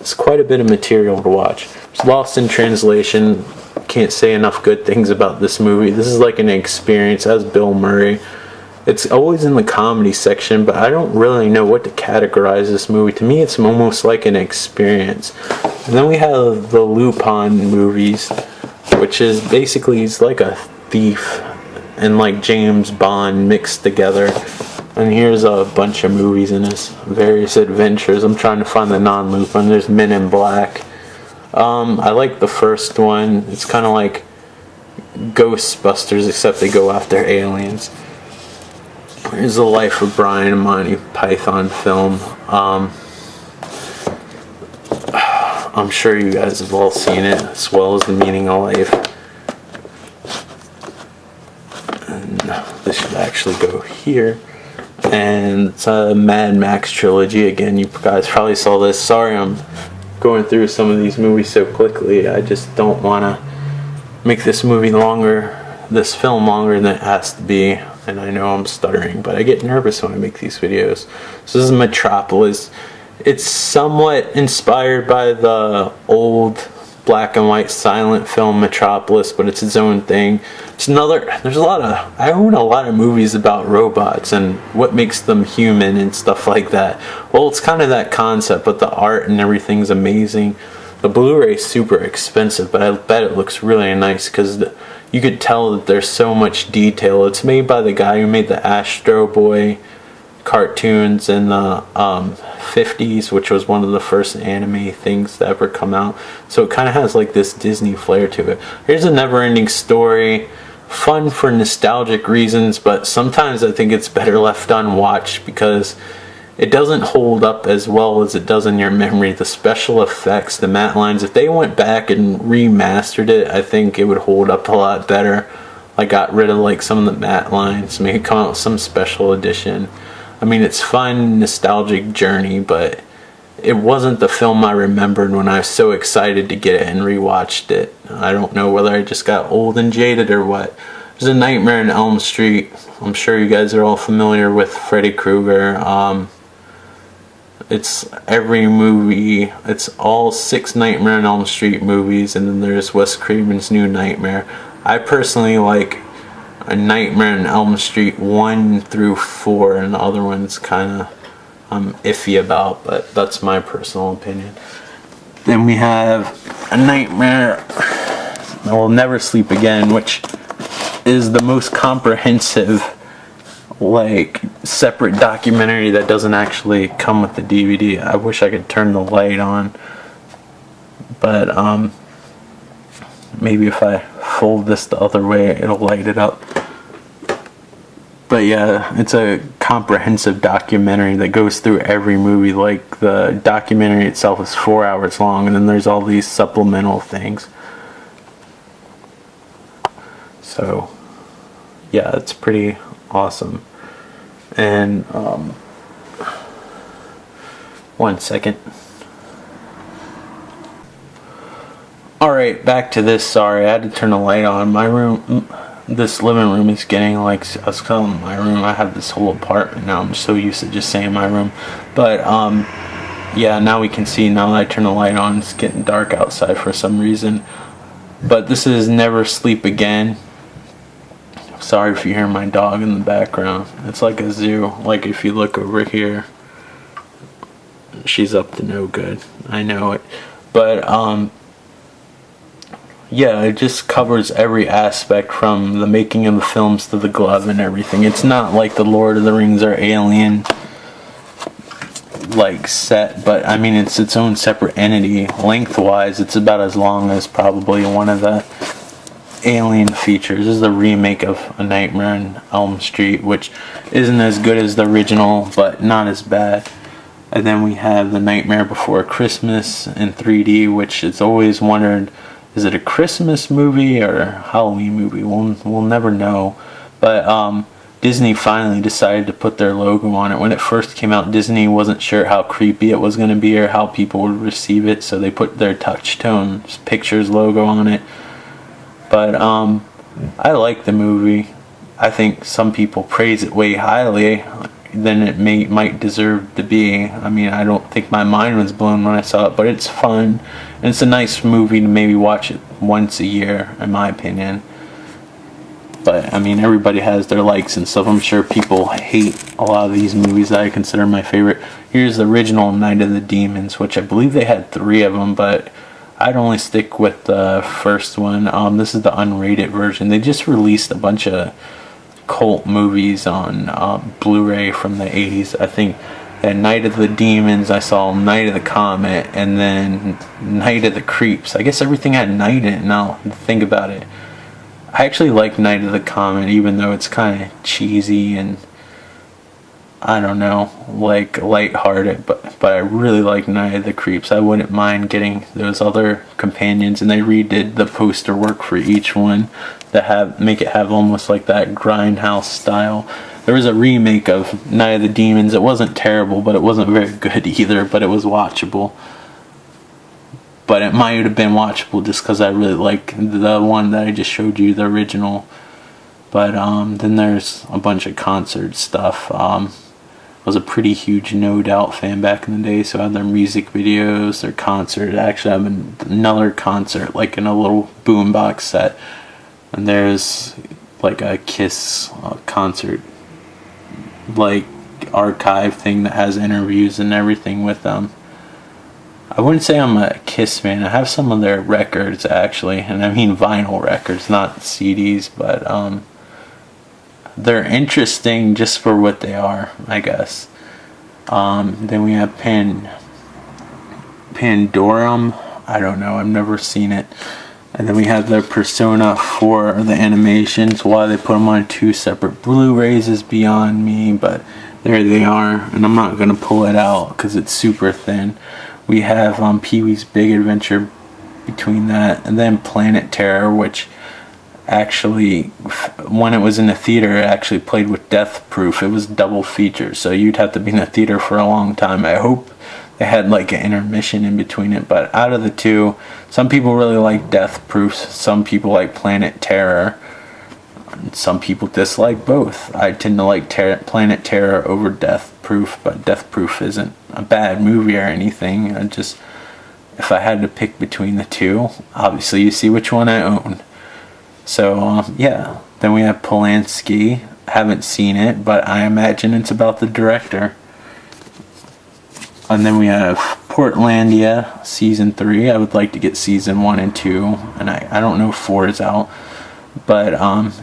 it's quite a bit of material to watch. It's lost in translation. Can't say enough good things about this movie. This is like an experience. As Bill Murray, it's always in the comedy section, but I don't really know what to categorize this movie. To me, it's almost like an experience. And then we have the Lupin movies, which is basically, he's like a thief and like James Bond mixed together. And here's a bunch of movies in this, various adventures. I'm trying to find the non-loop one. There's Men in Black. I like the first one. It's kind of like Ghostbusters, except they go after aliens. Here's The Life of Brian, a Monty Python film. I'm sure you guys have all seen it, as well as The Meaning of Life. And this should actually go here. And it's a Mad Max trilogy. Again, you guys probably saw this. Sorry I'm going through some of these movies so quickly. I just don't want to make this movie longer, this film longer than it has to be. And I know I'm stuttering, but I get nervous when I make these videos. So this is Metropolis. It's somewhat inspired by the old black and white silent film Metropolis, but it's its own thing. It's another, I own a lot of movies about robots and what makes them human and stuff like that. Well, it's kind of that concept, but the art and everything's amazing. The Blu-ray's super expensive, but I bet it looks really nice because you could tell that there's so much detail. It's made by the guy who made the Astro Boy cartoons in the 50s, which was one of the first anime things to ever come out. So it kind of has like this Disney flair to it. Here's a never-ending story. Fun for nostalgic reasons, but sometimes I think it's better left unwatched because it doesn't hold up as well as it does in your memory. The special effects, the matte lines, if they went back and remastered it, I think it would hold up a lot better. I got rid of like some of the matte lines, make it come out with some special edition. I mean, it's fun, nostalgic journey, but it wasn't the film I remembered when I was so excited to get it and rewatched it. I don't know whether I just got old and jaded or what. There's a Nightmare on Elm Street. I'm sure you guys are all familiar with Freddy Krueger. It's every movie. It's all 6 Nightmare on Elm Street movies, and then there's Wes Craven's New Nightmare. I personally like A Nightmare on Elm Street 1 through 4, and the other ones kind of I'm iffy about, but that's my personal opinion. Then we have A Nightmare I Will Never Sleep Again, which is the most comprehensive like separate documentary that doesn't actually come with the DVD. I wish I could turn the light on, but maybe if I fold this the other way it'll light it up. But yeah, it's a comprehensive documentary that goes through every movie. Like the documentary itself is 4 hours long, and then there's all these supplemental things. So yeah, it's pretty awesome. And one second. Alright, back to this. Sorry, I had to turn the light on. My room, this living room is getting like, I was calling my room. I have this whole apartment now. I'm so used to just saying my room. But yeah, now we can see, now that I turn the light on, it's getting dark outside for some reason. But this is Never Sleep Again. Sorry if you hear my dog in the background. It's like a zoo. Like if you look over here, she's up to no good. I know it. But yeah, it just covers every aspect from the making of the films to the glove and everything. It's not like the Lord of the Rings or Alien like set, but I mean it's its own separate entity. Lengthwise, it's about as long as probably one of the Alien features. This is the remake of A Nightmare on Elm Street, which isn't as good as the original, but not as bad. And then we have The Nightmare Before Christmas in 3D, which it's always wondered, is it a Christmas movie or a Halloween movie? We'll never know. But Disney finally decided to put their logo on it. When it first came out, Disney wasn't sure how creepy it was going to be or how people would receive it, so they put their Touchstone Pictures logo on it. But I like the movie. I think some people praise it way highly than it might deserve to be. I mean, I don't think my mind was blown when I saw it, but it's fun. And it's a nice movie to maybe watch it once a year, in my opinion. But, I mean, everybody has their likes and stuff. I'm sure people hate a lot of these movies that I consider my favorite. Here's the original Night of the Demons, which I believe they had 3 of them, but I'd only stick with the first one. This is the unrated version. They just released a bunch of cult movies on Blu-ray from the 80s. I think at Night of the Demons, I saw Night of the Comet, and then Night of the Creeps. I guess everything had night in it now, think about it. I actually like Night of the Comet, even though it's kind of cheesy and, I don't know, like lighthearted, but I really like Night of the Creeps. I wouldn't mind getting those other companions, and they redid the poster work for each one to make it have almost like that grindhouse style. There was a remake of Night of the Demons. It wasn't terrible, but it wasn't very good either, but it was watchable. But it might have been watchable just because I really like the one that I just showed you, the original. But then there's a bunch of concert stuff. I was a pretty huge No Doubt fan back in the day, so I had their music videos, their concert. Actually, I have another concert, like in a little boombox set. And there's like a Kiss concert, like archive thing that has interviews and everything with them. I wouldn't say I'm a Kiss fan. I have some of their records actually, and I mean vinyl records, not CDs, but they're interesting just for what they are, I guess. Then we have Pandorum. I don't know, I've never seen it. And then we have their Persona 4, the animations. Why they put them on 2 separate Blu-rays is beyond me, but there they are. And I'm not going to pull it out because it's super thin. We have Pee-wee's Big Adventure between that. And then Planet Terror, which actually, when it was in the theater, it actually played with Death Proof. It was double feature, so you'd have to be in the theater for a long time. I hope they had like an intermission in between it, but out of the two, some people really like Death Proof, some people like Planet Terror, some people dislike both. I tend to like Planet Terror over Death Proof, but Death Proof isn't a bad movie or anything. If I had to pick between the two, obviously you see which one I own. So yeah, then we have Polanski. Haven't seen it, but I imagine it's about the director. And then we have Portlandia Season 3. I would like to get Season 1 and 2. And I don't know if 4 is out. But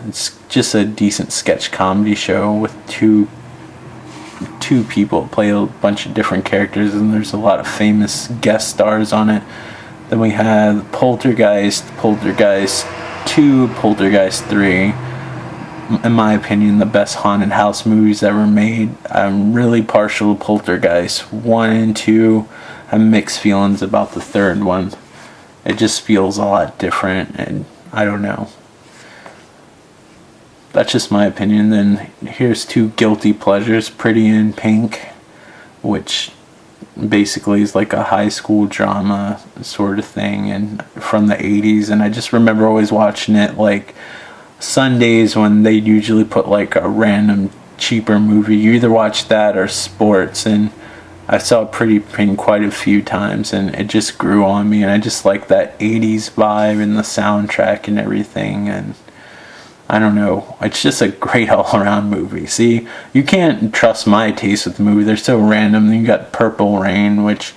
it's just a decent sketch comedy show with two people play a bunch of different characters. And there's a lot of famous guest stars on it. Then we have Poltergeist, Poltergeist 2, Poltergeist 3. In my opinion, the best haunted house movies ever made. I'm really partial to Poltergeist 1 and 2. I have mixed feelings about the third one. It just feels a lot different, and I don't know. That's just my opinion. Then here's 2 guilty pleasures. Pretty in Pink, which basically is like a high school drama sort of thing, and from the 80s. And I just remember always watching it like Sundays when they usually put like a random cheaper movie. You either watch that or sports, and I saw Pretty Pink quite a few times, and it just grew on me, and I just like that 80s vibe and the soundtrack and everything. And I don't know, it's just a great all-around movie. See, you can't trust my taste with the movie. They're so random. Then you got Purple Rain, which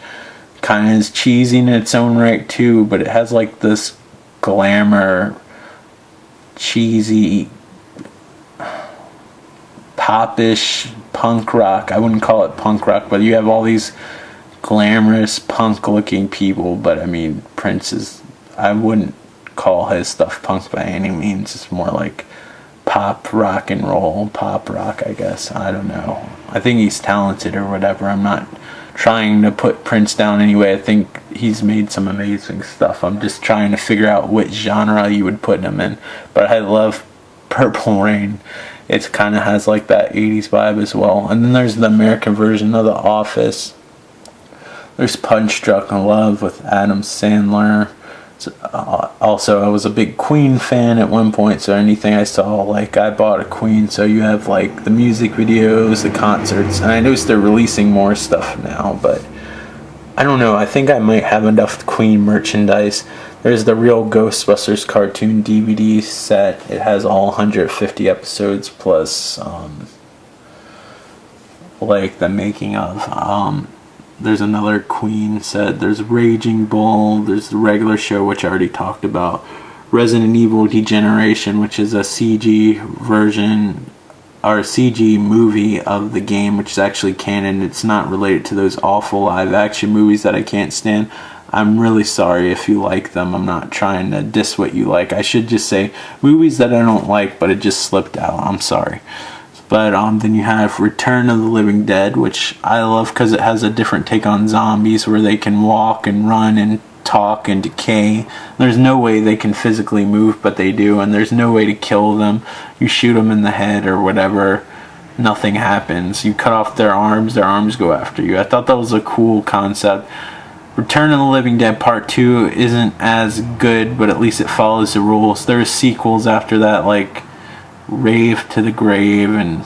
kind of is cheesy in its own right too, but it has like this glamour, cheesy, popish punk rock. I wouldn't call it punk rock, but you have all these glamorous punk looking people. But I mean, I wouldn't call his stuff punk by any means. It's more like pop rock and roll, pop rock, I guess. I don't know. I think he's talented or whatever. I'm not trying to put Prince down anyway. I think he's made some amazing stuff. I'm just trying to figure out which genre you would put him in. But I love Purple Rain. It kind of has like that 80s vibe as well. And then there's the American version of The Office. There's Punch Drunk Love with Adam Sandler. Also, I was a big Queen fan at one point, so anything I saw, like, I bought a Queen. So you have like the music videos, the concerts, and I noticed they're releasing more stuff now, but I don't know, I think I might have enough Queen merchandise. There's the Real Ghostbusters cartoon DVD set. It has all 150 episodes plus like the making of. There's another Queen set. There's Raging Bull. There's the regular show, which I already talked about. Resident Evil Degeneration, which is a CG version or CG movie of the game, which is actually canon. It's not related to those awful live action movies that I can't stand. I'm really sorry if you like them. I'm not trying to diss what you like. I should just say movies that I don't like, but it just slipped out. I'm sorry. But then you have Return of the Living Dead, which I love because it has a different take on zombies where they can walk and run and talk and decay. There's no way they can physically move, but they do, and there's no way to kill them. You shoot them in the head or whatever, nothing happens. You cut off their arms go after you. I thought that was a cool concept. Return of the Living Dead Part 2 isn't as good, but at least it follows the rules. There's sequels after that, like Rave to the Grave and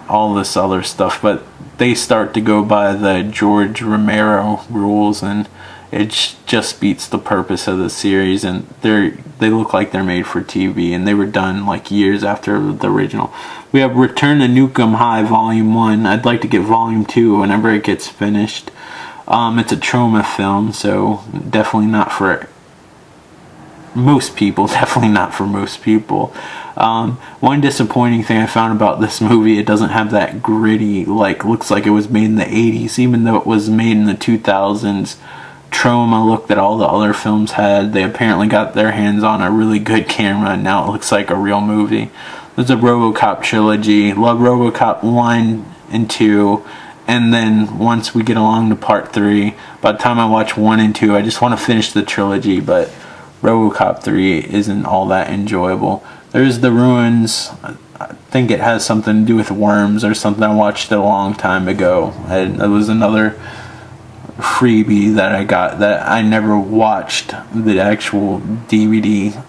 all this other stuff, but they start to go by the George Romero rules, and it just beats the purpose of the series, and they look like they're made for TV, and they were done like years after the original. We have Return to Nukem High Volume 1. I'd like to get Volume 2 whenever it gets finished. It's a trauma film, so definitely not for most people. Definitely not for most people. One disappointing thing I found about this movie, it doesn't have that gritty, like, looks like it was made in the 80s, even though it was made in the 2000s. Trauma look that all the other films had. They apparently got their hands on a really good camera, and now it looks like a real movie. There's a RoboCop trilogy. Love RoboCop 1 and 2. And then once we get along to part 3, by the time I watch 1 and 2, I just want to finish the trilogy, but RoboCop 3 isn't all that enjoyable. There's The Ruins. I think it has something to do with worms or something. I watched it a long time ago. It was another freebie that I got that I never watched the actual DVD.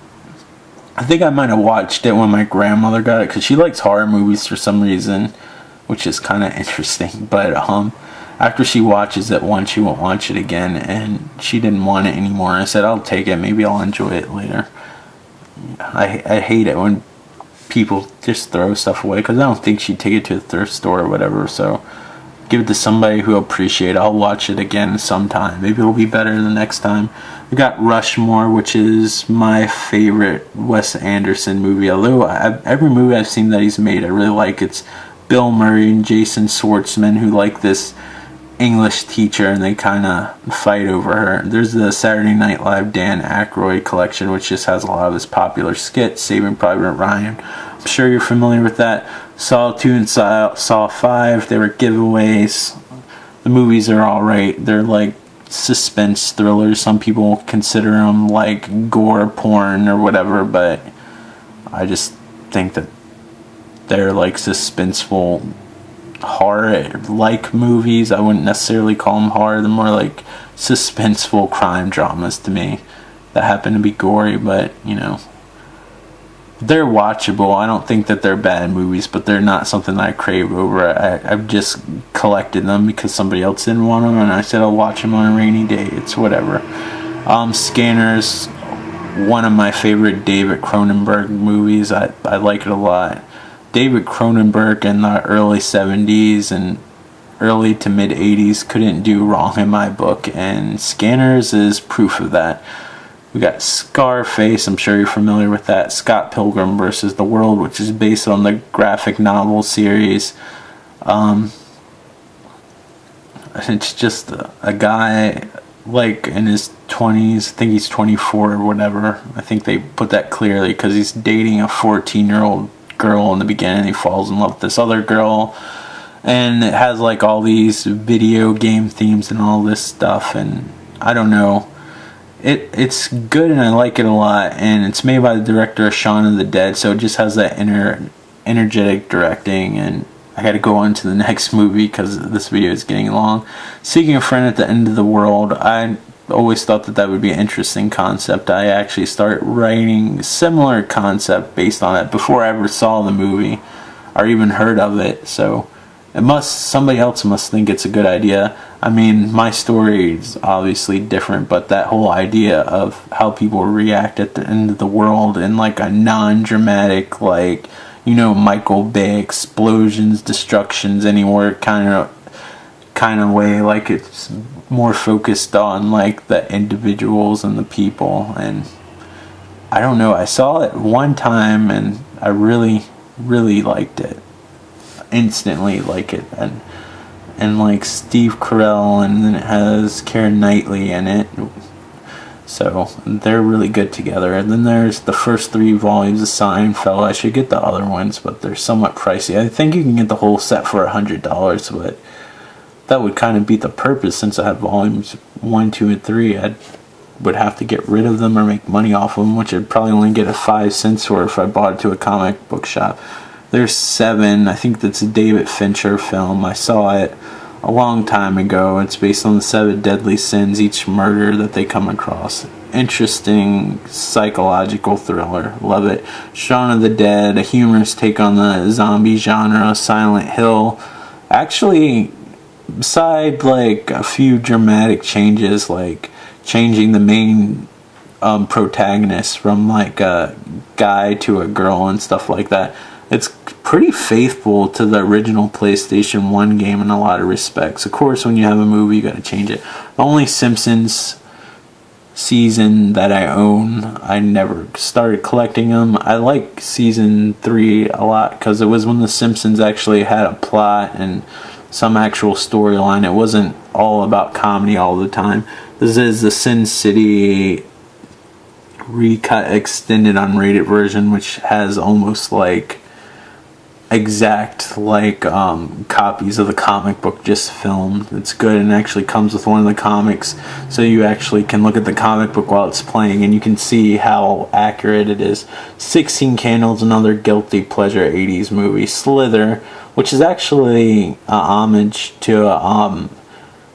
I think I might have watched it when my grandmother got it, because she likes horror movies for some reason, which is kind of interesting. But after she watches it once, she won't watch it again, and she didn't want it anymore. I said, I'll take it, maybe I'll enjoy it later. I hate it when people just throw stuff away, because I don't think she'd take it to a thrift store or whatever. So give it to somebody who will appreciate it. I'll watch it again sometime. Maybe it'll be better the next time. We got Rushmore, which is my favorite Wes Anderson movie. Although every movie I've seen that he's made, I really like. It's Bill Murray and Jason Schwartzman, who like this English teacher, and they kind of fight over her. There's the Saturday Night Live Dan Aykroyd collection, which just has a lot of his popular skits. Saving Private Ryan, I'm sure you're familiar with that. Saw 2 and Saw 5, they were giveaways. The movies are alright. They're like suspense thrillers. Some people consider them like gore porn or whatever, but I just think that they're like suspenseful horror-like movies. I wouldn't necessarily call them horror. They're more like suspenseful crime dramas to me that happen to be gory, but, you know, they're watchable. I don't think that they're bad movies, but they're not something that I crave over. I've just collected them because somebody else didn't want them, and I said I'll watch them on a rainy day. It's whatever. Scanners, one of my favorite David Cronenberg movies. I like it a lot. David Cronenberg in the early 70s and early to mid 80s couldn't do wrong in my book, and Scanners is proof of that. We got Scarface, I'm sure you're familiar with that. Scott Pilgrim versus the World, which is based on the graphic novel series. It's just a guy like in his 20s, I think he's 24 or whatever. I think they put that clearly because he's dating a 14-year-old girl in the beginning. He falls in love with this other girl, and it has like all these video game themes and all this stuff, and I don't know. It's good, and I like it a lot, and it's made by the director of Shaun of the Dead, so it just has that energetic directing. And I gotta go on to the next movie because this video is getting long. Seeking a Friend at the End of the World. I always thought that would be an interesting concept. I actually started writing a similar concept based on it before I ever saw the movie or even heard of it, so somebody else must think it's a good idea. I mean, my story is obviously different, but that whole idea of how people react at the end of the world in like a non-dramatic, like, you know, Michael Bay explosions, destructions, anywhere kind of way, like it's more focused on like the individuals and the people. And I don't know, I saw it one time and I really liked it. instantly like it. And like Steve Carell, and then it has Keira Knightley in it. So they're really good together. And then there's the first 3 volumes of Seinfeld. I should get the other ones, but they're somewhat pricey. I think you can get the whole set for $100, but that would kind of beat the purpose. Since I have volumes 1, 2, and 3, I would have to get rid of them or make money off of them, which I'd probably only get a 5 cents for if I bought it to a comic book shop. There's 7. I think that's a David Fincher film. I saw it a long time ago. It's based on the 7 deadly sins, each murder that they come across. Interesting psychological thriller. Love it. Shaun of the Dead, a humorous take on the zombie genre. Silent Hill. Actually, beside like a few dramatic changes, like changing the main protagonist from like a guy to a girl and stuff like that, it's pretty faithful to the original PlayStation 1 game in a lot of respects. Of course, when you have a movie, you gotta change it. The only Simpsons season that I own, I never started collecting them. I like season 3 a lot because it was when the Simpsons actually had a plot and some actual storyline. It wasn't all about comedy all the time. This is the Sin City recut extended unrated version, which has almost like exact like copies of the comic book just filmed. It's good, and actually comes with one of the comics, so you actually can look at the comic book while it's playing and you can see how accurate it is. 16 Candles, another guilty pleasure 80s movie. Slither, which is actually an homage to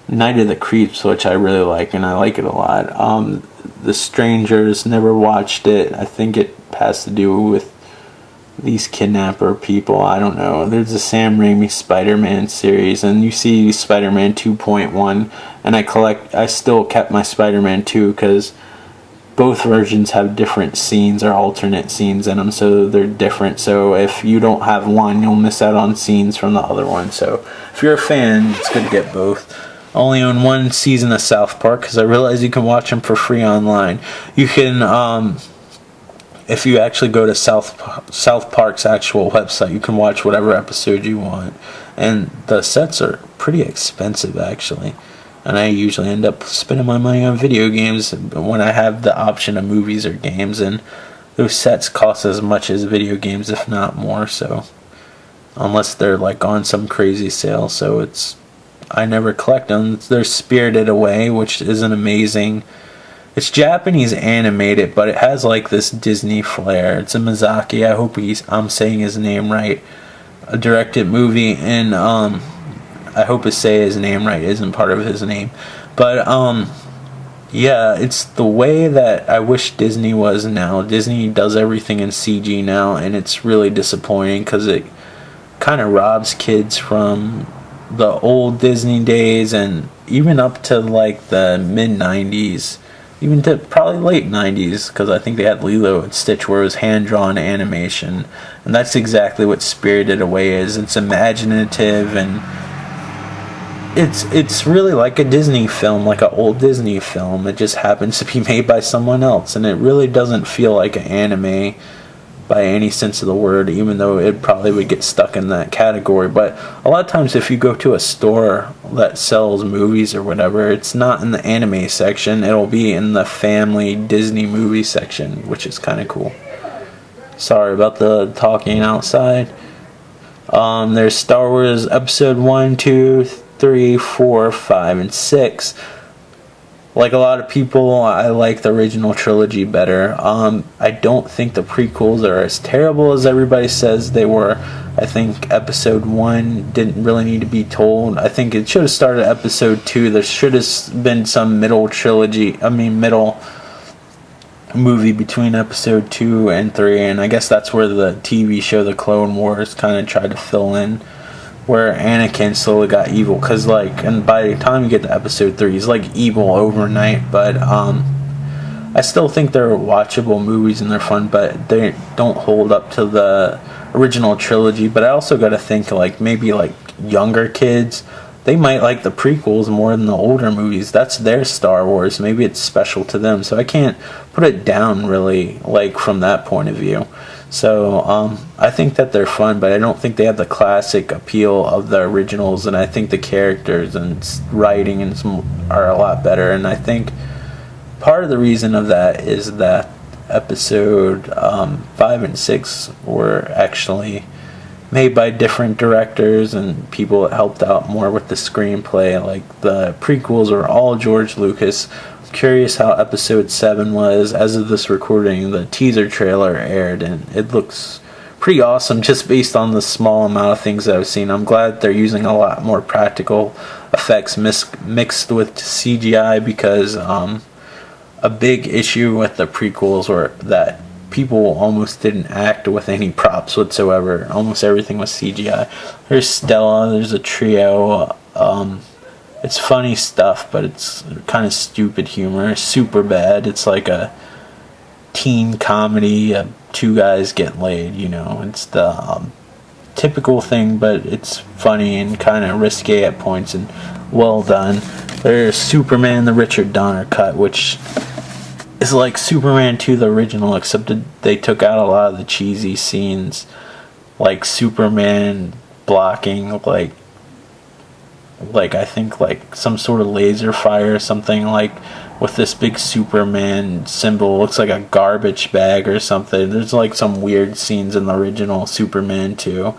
Night of the Creeps, which I really like, and I like it a lot. The Strangers, never watched it. I think it has to do with these kidnapper people. I don't know. There's the Sam Raimi Spider-Man series, and you see Spider-Man 2.1, and I still kept my Spider-Man 2 because both versions have different scenes or alternate scenes in them, so they're different. So if you don't have one, you'll miss out on scenes from the other one. So if you're a fan, it's good to get both. I only own 1 season of South Park because I realize you can watch them for free online. You can, if you actually go to South Park's actual website, you can watch whatever episode you want. And the sets are pretty expensive, actually. And I usually end up spending my money on video games when I have the option of movies or games. And those sets cost as much as video games, if not more. So, unless they're like on some crazy sale. So I never collect them. There's Spirited Away, which is an amazing... It's Japanese animated, but it has like this Disney flair. It's a Miyazaki. I hope I'm saying his name right. A directed movie, and I hope I say his name right. It isn't part of his name, but yeah, it's the way that I wish Disney was now. Disney does everything in CG now, and it's really disappointing because it kind of robs kids from the old Disney days, and even up to like the mid-90s. Even to probably late 90s, because I think they had Lilo and Stitch where it was hand-drawn animation. And that's exactly what Spirited Away is. It's imaginative, and it's really like a Disney film, like an old Disney film. It just happens to be made by someone else, and it really doesn't feel like an anime by any sense of the word, even though it probably would get stuck in that category. But a lot of times if you go to a store that sells movies or whatever, it's not in the anime section, it'll be in the family Disney movie section, which is kind of cool. Sorry about the talking outside. There's Star Wars Episode 1, 2, 3, 4, 5, and 6. Like a lot of people, I like the original trilogy better. I don't think the prequels are as terrible as everybody says they were. I think Episode 1 didn't really need to be told. I think it should have started at Episode 2. There should have been some middle movie between Episode 2 and 3. And I guess that's where the TV show The Clone Wars kind of tried to fill in, where Anakin slowly got evil, because and by the time you get to Episode 3, he's like evil overnight. But I still think they're watchable movies and they're fun, but they don't hold up to the original trilogy. But I also got to think like maybe like younger kids they might like the prequels more than the older movies. That's their Star Wars. Maybe it's special to them. So I can't put it down really, like, from that point of view. So I think that they're fun, but I don't think they have the classic appeal of the originals. And I think the characters and writing and are a lot better. And I think part of the reason of that is that episode 5 and 6 were actually made by different directors and people that helped out more with the screenplay. Like, the prequels are all George Lucas. I'm curious how episode 7 was. As of this recording, the teaser trailer aired, and it looks pretty awesome just based on the small amount of things that I've seen. I'm glad they're using a lot more practical effects mixed with CGI, because a big issue with the prequels were that people almost didn't act with any props whatsoever. Almost everything was CGI. There's Stella, there's a trio. It's funny stuff, but it's kind of stupid humor. Super bad. It's like a teen comedy. Two guys get laid, you know. It's the typical thing, but it's funny and kind of risque at points and well done. There's Superman, the Richard Donner cut, which is like Superman 2, the original, except that they took out a lot of the cheesy scenes, like Superman blocking like I think like some sort of laser fire or something, like with this big Superman symbol. Looks like a garbage bag or something. There's like some weird scenes in the original Superman 2.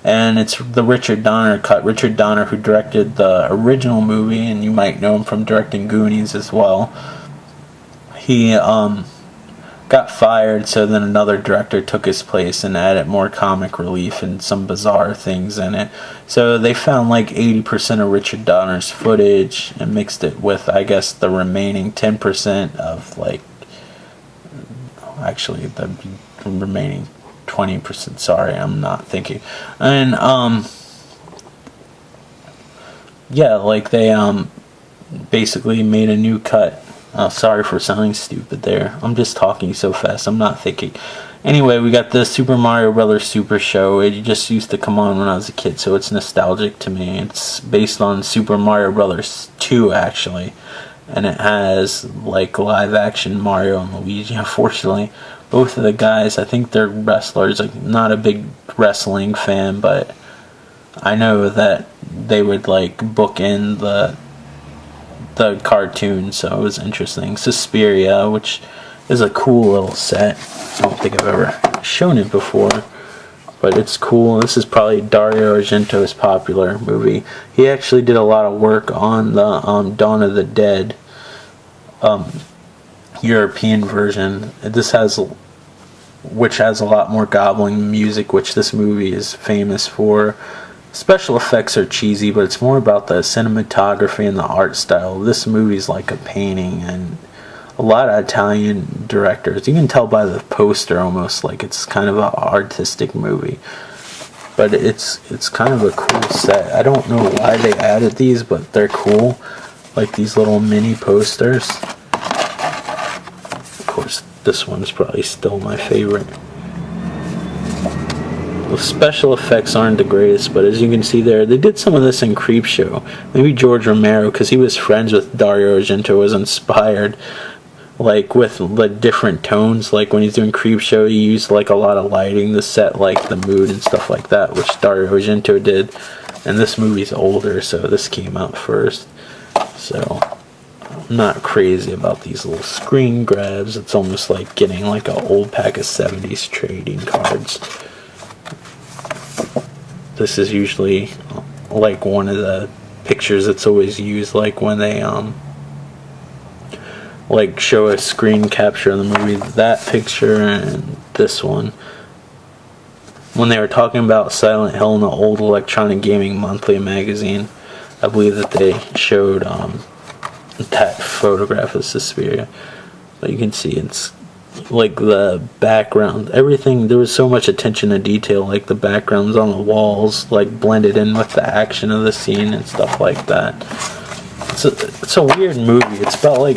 And it's the Richard Donner cut. Richard Donner, who directed the original movie, and you might know him from directing Goonies as well. He got fired, so then another director took his place and added more comic relief and some bizarre things in it. So they found like 80% of Richard Donner's footage and mixed it with, I guess, the remaining 10% of, like, actually the remaining 20%. Sorry, I'm not thinking. And yeah, like they basically made a new cut. Sorry for sounding stupid there. I'm just talking so fast. I'm not thinking. Anyway, we got the Super Mario Brothers Super Show. It just used to come on when I was a kid, so it's nostalgic to me. It's based on Super Mario Brothers 2, actually. And it has, like, live-action Mario and Luigi. Unfortunately, both of the guys, I think they're wrestlers. Like, not a big wrestling fan, but I know that they would, like, book in the cartoon, so it was interesting. Suspiria, which is a cool little set. I don't think I've ever shown it before, but it's cool. This is probably Dario Argento's popular movie. He actually did a lot of work on the Dawn of the Dead European version. Which has a lot more gobbling music, which this movie is famous for. Special effects are cheesy, but it's more about the cinematography and the art style. This movie's like a painting, and a lot of Italian directors, you can tell by the poster almost, like it's kind of an artistic movie. But it's kind of a cool set. I don't know why they added these, but they're cool. Like these little mini posters. Of course, this one's probably still my favorite. The special effects aren't the greatest, but as you can see there, they did some of this in Creepshow. Maybe George Romero, because he was friends with Dario Argento, was inspired, like, with the different tones. Like when he's doing Creepshow, he used like a lot of lighting to set like the mood and stuff like that, which Dario Argento did. And this movie's older, so this came out first. So I'm not crazy about these little screen grabs. It's almost like getting like an old pack of 70s trading cards. This is usually like one of the pictures that's always used, like when they like show a screen capture of the movie. That picture and this one, when they were talking about Silent Hill in the old Electronic Gaming Monthly magazine, I believe that they showed that photograph of Suspiria. But you can see it's like the background, everything. There was so much attention to detail, like the backgrounds on the walls like blended in with the action of the scene and stuff like that. It's a weird movie. It's about like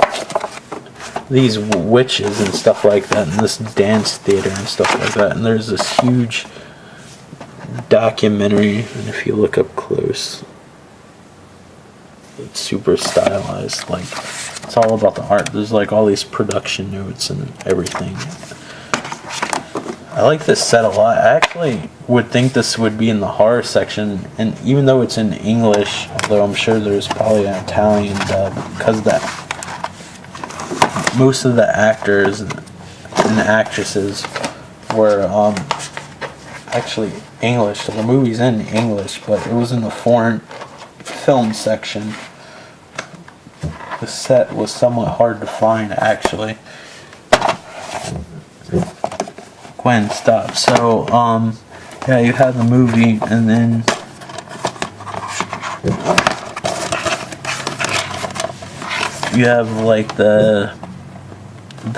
these witches and stuff like that, and this dance theater and stuff like that. And there's this huge documentary, and if you look up close, it's super stylized. Like, it's all about the art. There's like all these production notes and everything. I like this set a lot. I actually would think this would be in the horror section, and even though it's in English, although I'm sure there's probably an Italian dub, because that most of the actors and actresses were actually English. So the movie's in English, but it was in the foreign film section. The set was somewhat hard to find, actually. Gwen, stop. So, yeah, you have the movie, and then you have like the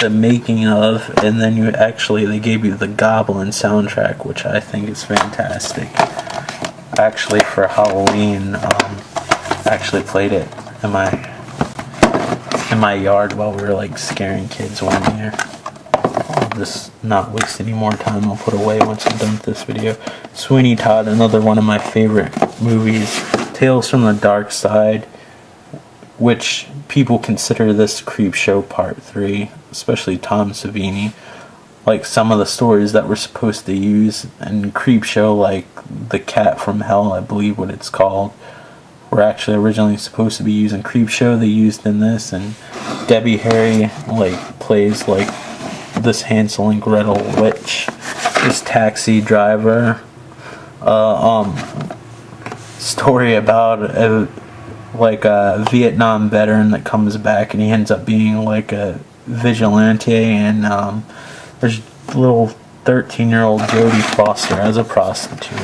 making of, and then they gave you the Goblin soundtrack, which I think is fantastic. Actually, for Halloween, actually played it in my yard while we were like scaring kids one year. I'll just not waste any more time. I'll put away once I'm done with this video. Sweeney Todd, another one of my favorite movies. Tales from the Dark Side, which people consider this Creepshow Part 3, especially Tom Savini. Like, some of the stories that we're supposed to use in Creepshow, like The Cat from Hell, I believe what it's called, were actually originally supposed to be used in Creepshow. They used in this, and Debbie Harry like plays like this Hansel and Gretel witch, this taxi driver. Story about a Vietnam veteran that comes back, and he ends up being like a vigilante, and there's little 13-year-old Jodie Foster as a prostitute.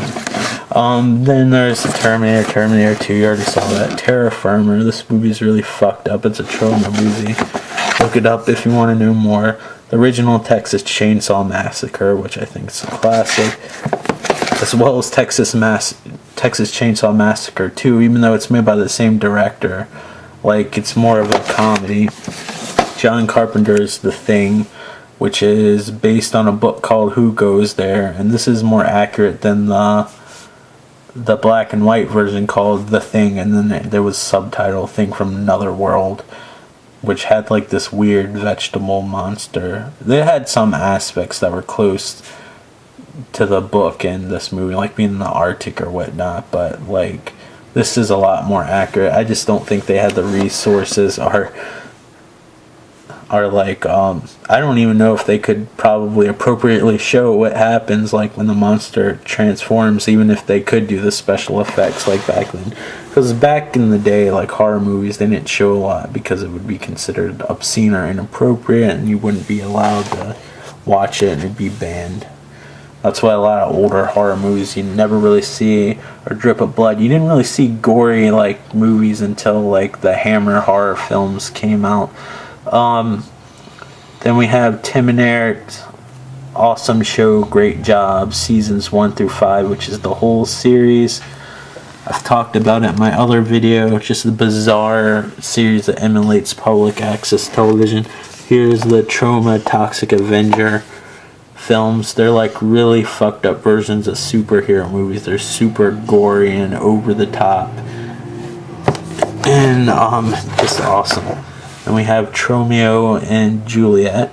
Then there's the Terminator 2, you already saw that. Terra Firma, this movie's really fucked up. It's a trauma movie. Look it up if you want to know more. The original Texas Chainsaw Massacre, which I think is a classic, as well as Texas Chainsaw Massacre 2, even though it's made by the same director. Like, it's more of a comedy. John Carpenter's The Thing, which is based on a book called Who Goes There, and this is more accurate than the black and white version called The Thing, and then there was subtitle Thing from Another World, which had like this weird vegetable monster. They had some aspects that were close to the book in this movie, like being in the Arctic or whatnot, but like this is a lot more accurate. I just don't think they had the resources or like I don't even know if they could probably appropriately show what happens like when the monster transforms, even if they could do the special effects like back then, because back in the day, like horror movies, they didn't show a lot because it would be considered obscene or inappropriate, and you wouldn't be allowed to watch it, and it'd be banned. That's why a lot of older horror movies you never really see a drip of blood. You didn't really see gory like movies until like the Hammer horror films came out. Then we have Tim and Eric's awesome show, Great Job, seasons 1 through 5, which is the whole series. I've talked about it in my other video, just a bizarre series that emulates public access television. Here's the Trauma Toxic Avenger films. They're like really fucked up versions of superhero movies. They're super gory and over the top, and just awesome. And we have Tromeo and Juliet,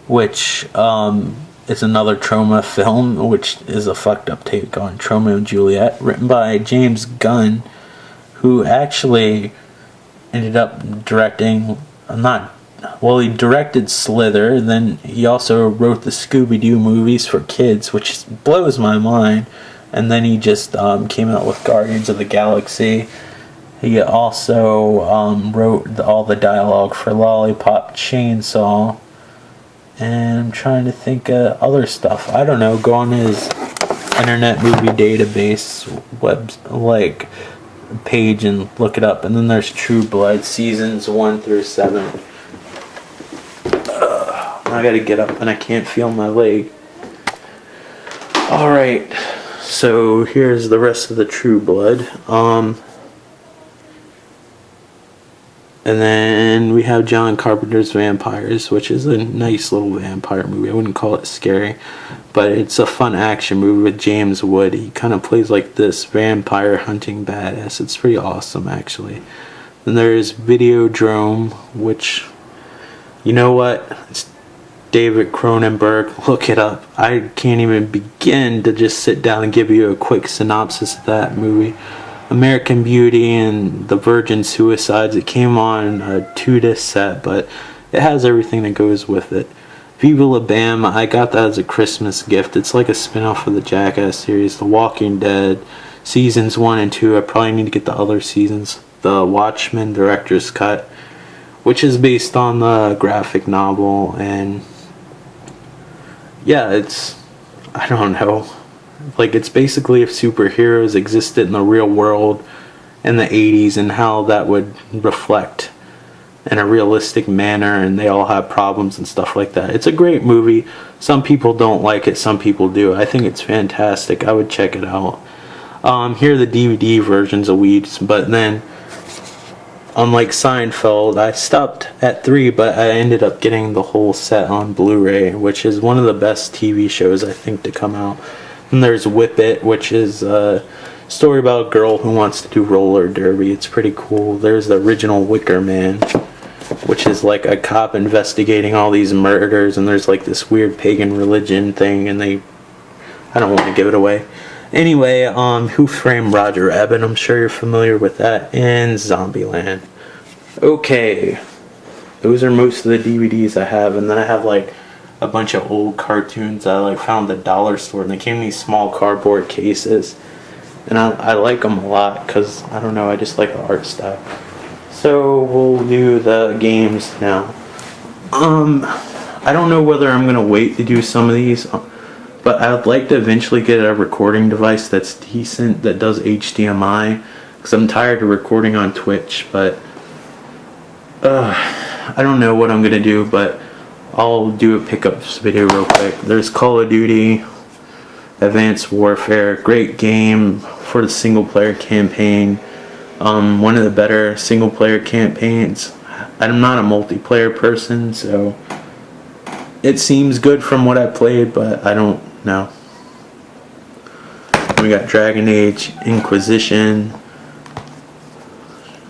which is another trauma film, which is a fucked up take on Tromeo and Juliet, written by James Gunn, who actually ended up directing, he directed Slither, then he also wrote the Scooby-Doo movies for kids, which blows my mind, and then he just came out with Guardians of the Galaxy. He also wrote all the dialogue for Lollipop Chainsaw, and I'm trying to think of other stuff. I don't know, go on his Internet Movie Database page and look it up. And then there's True Blood, seasons 1 through 7. I gotta get up and I can't feel my leg. Alright, so here's the rest of the True Blood. And then we have John Carpenter's Vampires, which is a nice little vampire movie. I wouldn't call it scary, but it's a fun action movie with James Wood. He kind of plays like this vampire hunting badass. It's pretty awesome, actually. Then there's Videodrome, which, you know what? It's David Cronenberg. Look it up. I can't even begin to just sit down and give you a quick synopsis of that movie. American Beauty and The Virgin Suicides. It came on a 2-disc set, but it has everything that goes with it. Viva La Bam, I got that as a Christmas gift. It's like a spin-off of the Jackass series. The Walking Dead, seasons 1 and 2. I probably need to get the other seasons. The Watchmen Director's Cut, which is based on the graphic novel, and yeah, it's, I don't know. Like, it's basically if superheroes existed in the real world in the 80s and how that would reflect in a realistic manner, and they all have problems and stuff like that. It's a great movie. Some people don't like it, some people do. I think it's fantastic. I would check it out. Here are the DVD versions of Weeds, but then, unlike Seinfeld, I stopped at 3, but I ended up getting the whole set on Blu-ray, which is one of the best TV shows, I think, to come out. And there's Whip It, which is a story about a girl who wants to do roller derby. It's pretty cool. There's the original Wicker Man, which is like a cop investigating all these murders, and there's like this weird pagan religion thing, and I don't want to give it away. Anyway, Who Framed Roger Rabbit? I'm sure you're familiar with that. And Zombieland. Okay, those are most of the DVDs I have, and then I have like a bunch of old cartoons I like found at the dollar store, and they came in these small cardboard cases, and I like them a lot because, I don't know, I just like the art style. So we'll do the games now. I don't know whether I'm gonna wait to do some of these, but I'd like to eventually get a recording device that's decent, that does HDMI, because I'm tired of recording on Twitch. But I don't know what I'm gonna do, but I'll do a pickups video real quick. There's Call of Duty Advanced Warfare, great game for the single player campaign. One of the better single player campaigns. I'm not a multiplayer person, so it seems good from what I played, but I don't know. We got Dragon Age Inquisition,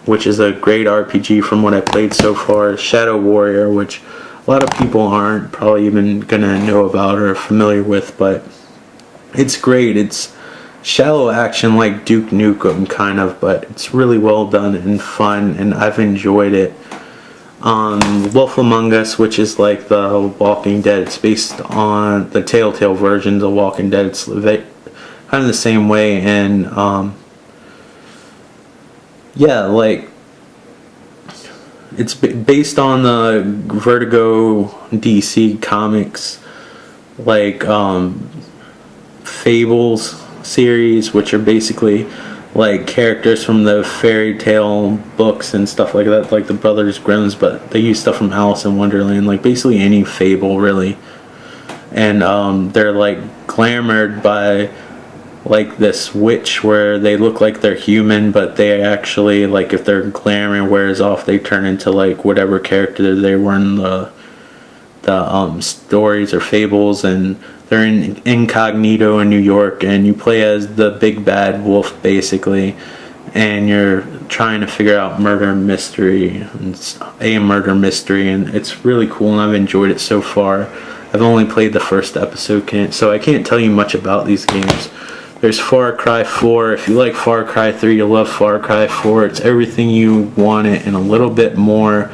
which is a great RPG from what I played so far. Shadow Warrior, which a lot of people aren't probably even gonna know about or familiar with, but it's great. It's shallow action like Duke Nukem kind of, but it's really well done and fun, and I've enjoyed it. Wolf Among Us, which is like the Walking Dead. It's based on the Telltale versions of Walking Dead. It's kind of the same way, and yeah, like, it's based on the Vertigo DC comics, like Fables series, which are basically like characters from the fairy tale books and stuff like that, like the Brothers Grimm's, but they use stuff from Alice in Wonderland, like basically any fable really. And they're like glamored by like this witch where they look like they're human, but they actually, like, if their glamour wears off, they turn into like whatever character they were in the stories or fables, and they're in incognito in New York, and you play as the big bad wolf basically, and you're trying to figure out murder mystery. It's a murder mystery, and it's really cool, and I've enjoyed it so far. I've only played the first episode, so I can't tell you much about these games. There's Far Cry 4. If you like Far Cry 3, you'll love Far Cry 4. It's everything you want it and a little bit more.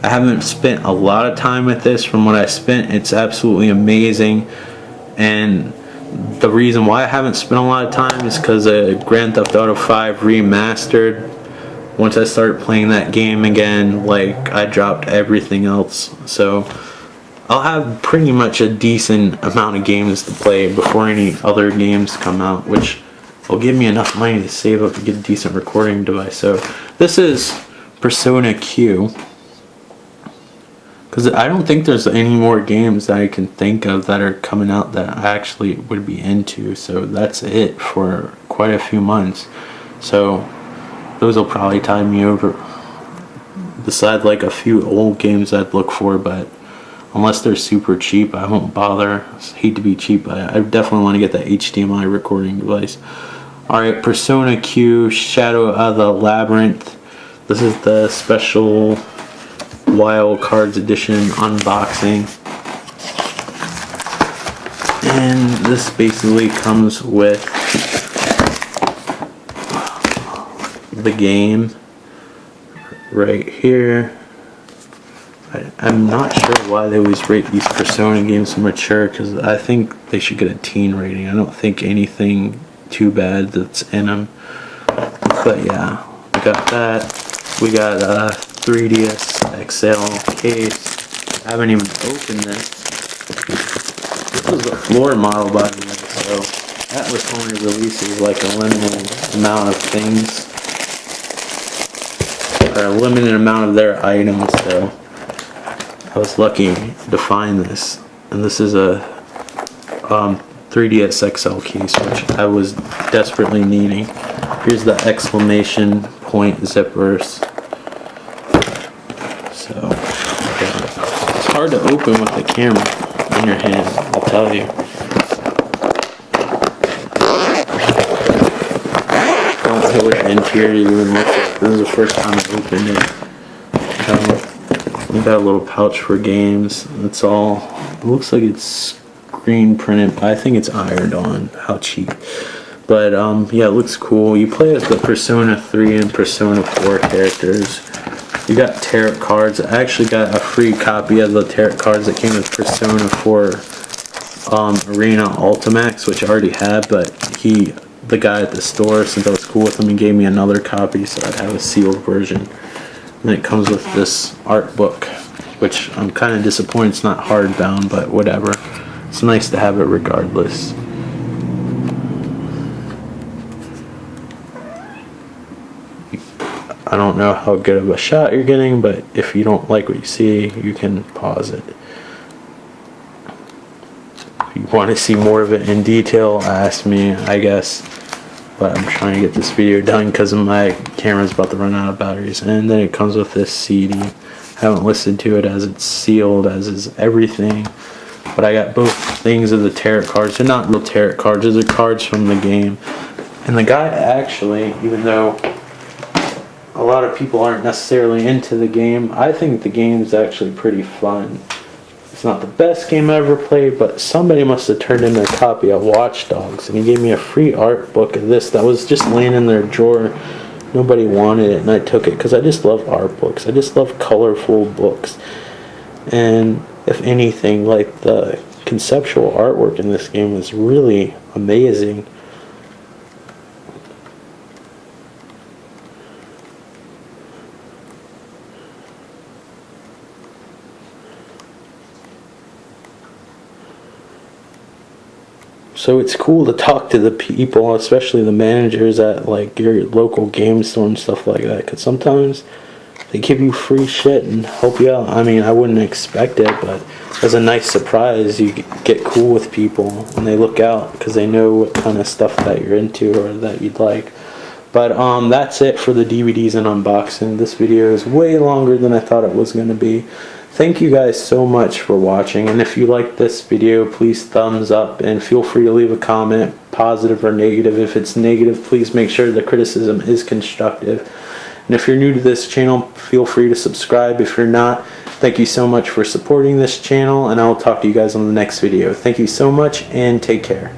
I haven't spent a lot of time with this. From what I spent, it's absolutely amazing. And the reason why I haven't spent a lot of time is because Grand Theft Auto 5 Remastered. Once I started playing that game again, like, I dropped everything else. So I'll have pretty much a decent amount of games to play before any other games come out, which will give me enough money to save up and get a decent recording device. So this is Persona Q, because I don't think there's any more games that I can think of that are coming out that I actually would be into. So that's it for quite a few months. So those will probably tide me over besides like a few old games I'd look for, but unless they're super cheap, I won't bother. I hate to be cheap, but I definitely want to get that HDMI recording device. Alright, Persona Q, Shadow of the Labyrinth. This is the special Wild Cards Edition unboxing. And this basically comes with the game right here. I'm not sure why they always rate these Persona games mature, because I think they should get a teen rating. I don't think anything too bad that's in them. But yeah, we got that. We got a 3DS XL case. I haven't even opened this. This was a floor model, by the way, so Atlas only releases like a limited amount of things, or a limited amount of their items, so I was lucky to find this. And this is a 3DS XL case, which I was desperately needing. Here's the exclamation point zippers. So yeah. It's hard to open with the camera in your hand, I'll tell you. Don't know what the interior even looks like. This is the first time I opened it. We got a little pouch for games. That's all. It looks like it's screen printed, but I think it's ironed on. How cheap. But yeah, it looks cool. You play as the Persona 3 and Persona 4 characters. You got tarot cards. I actually got a free copy of the tarot cards that came with Persona 4 Arena Ultimax, which I already had, but the guy at the store, since I was cool with him, he gave me another copy so I'd have a sealed version. And it comes with this art book, which I'm kind of disappointed it's not hardbound, but whatever. It's nice to have it regardless. I don't know how good of a shot you're getting, but if you don't like what you see, you can pause it. If you want to see more of it in detail, ask me, I guess. But I'm trying to get this video done because my camera's about to run out of batteries. And then it comes with this CD. I haven't listened to it as it's sealed, as is everything. But I got both things of the tarot cards. They're not real tarot cards, those are cards from the game. And the guy actually, even though a lot of people aren't necessarily into the game, I think the game is actually pretty fun. It's not the best game I ever played, but somebody must have turned in their copy of Watch Dogs, and he gave me a free art book of this that was just laying in their drawer. Nobody wanted it, and I took it because I just love art books. I just love colorful books. And if anything, like, the conceptual artwork in this game is really amazing. So it's cool to talk to the people, especially the managers at like your local game store and stuff like that, because sometimes they give you free shit and help you out. I mean, I wouldn't expect it, but as a nice surprise, you get cool with people and they look out because they know what kind of stuff that you're into or that you'd like. But that's it for the DVDs and unboxing. This video is way longer than I thought it was going to be. Thank you guys so much for watching, and if you like this video, please thumbs up and feel free to leave a comment, positive or negative. If it's negative, please make sure the criticism is constructive. And if you're new to this channel, feel free to subscribe. If you're not, thank you so much for supporting this channel, and I'll talk to you guys on the next video. Thank you so much, and take care.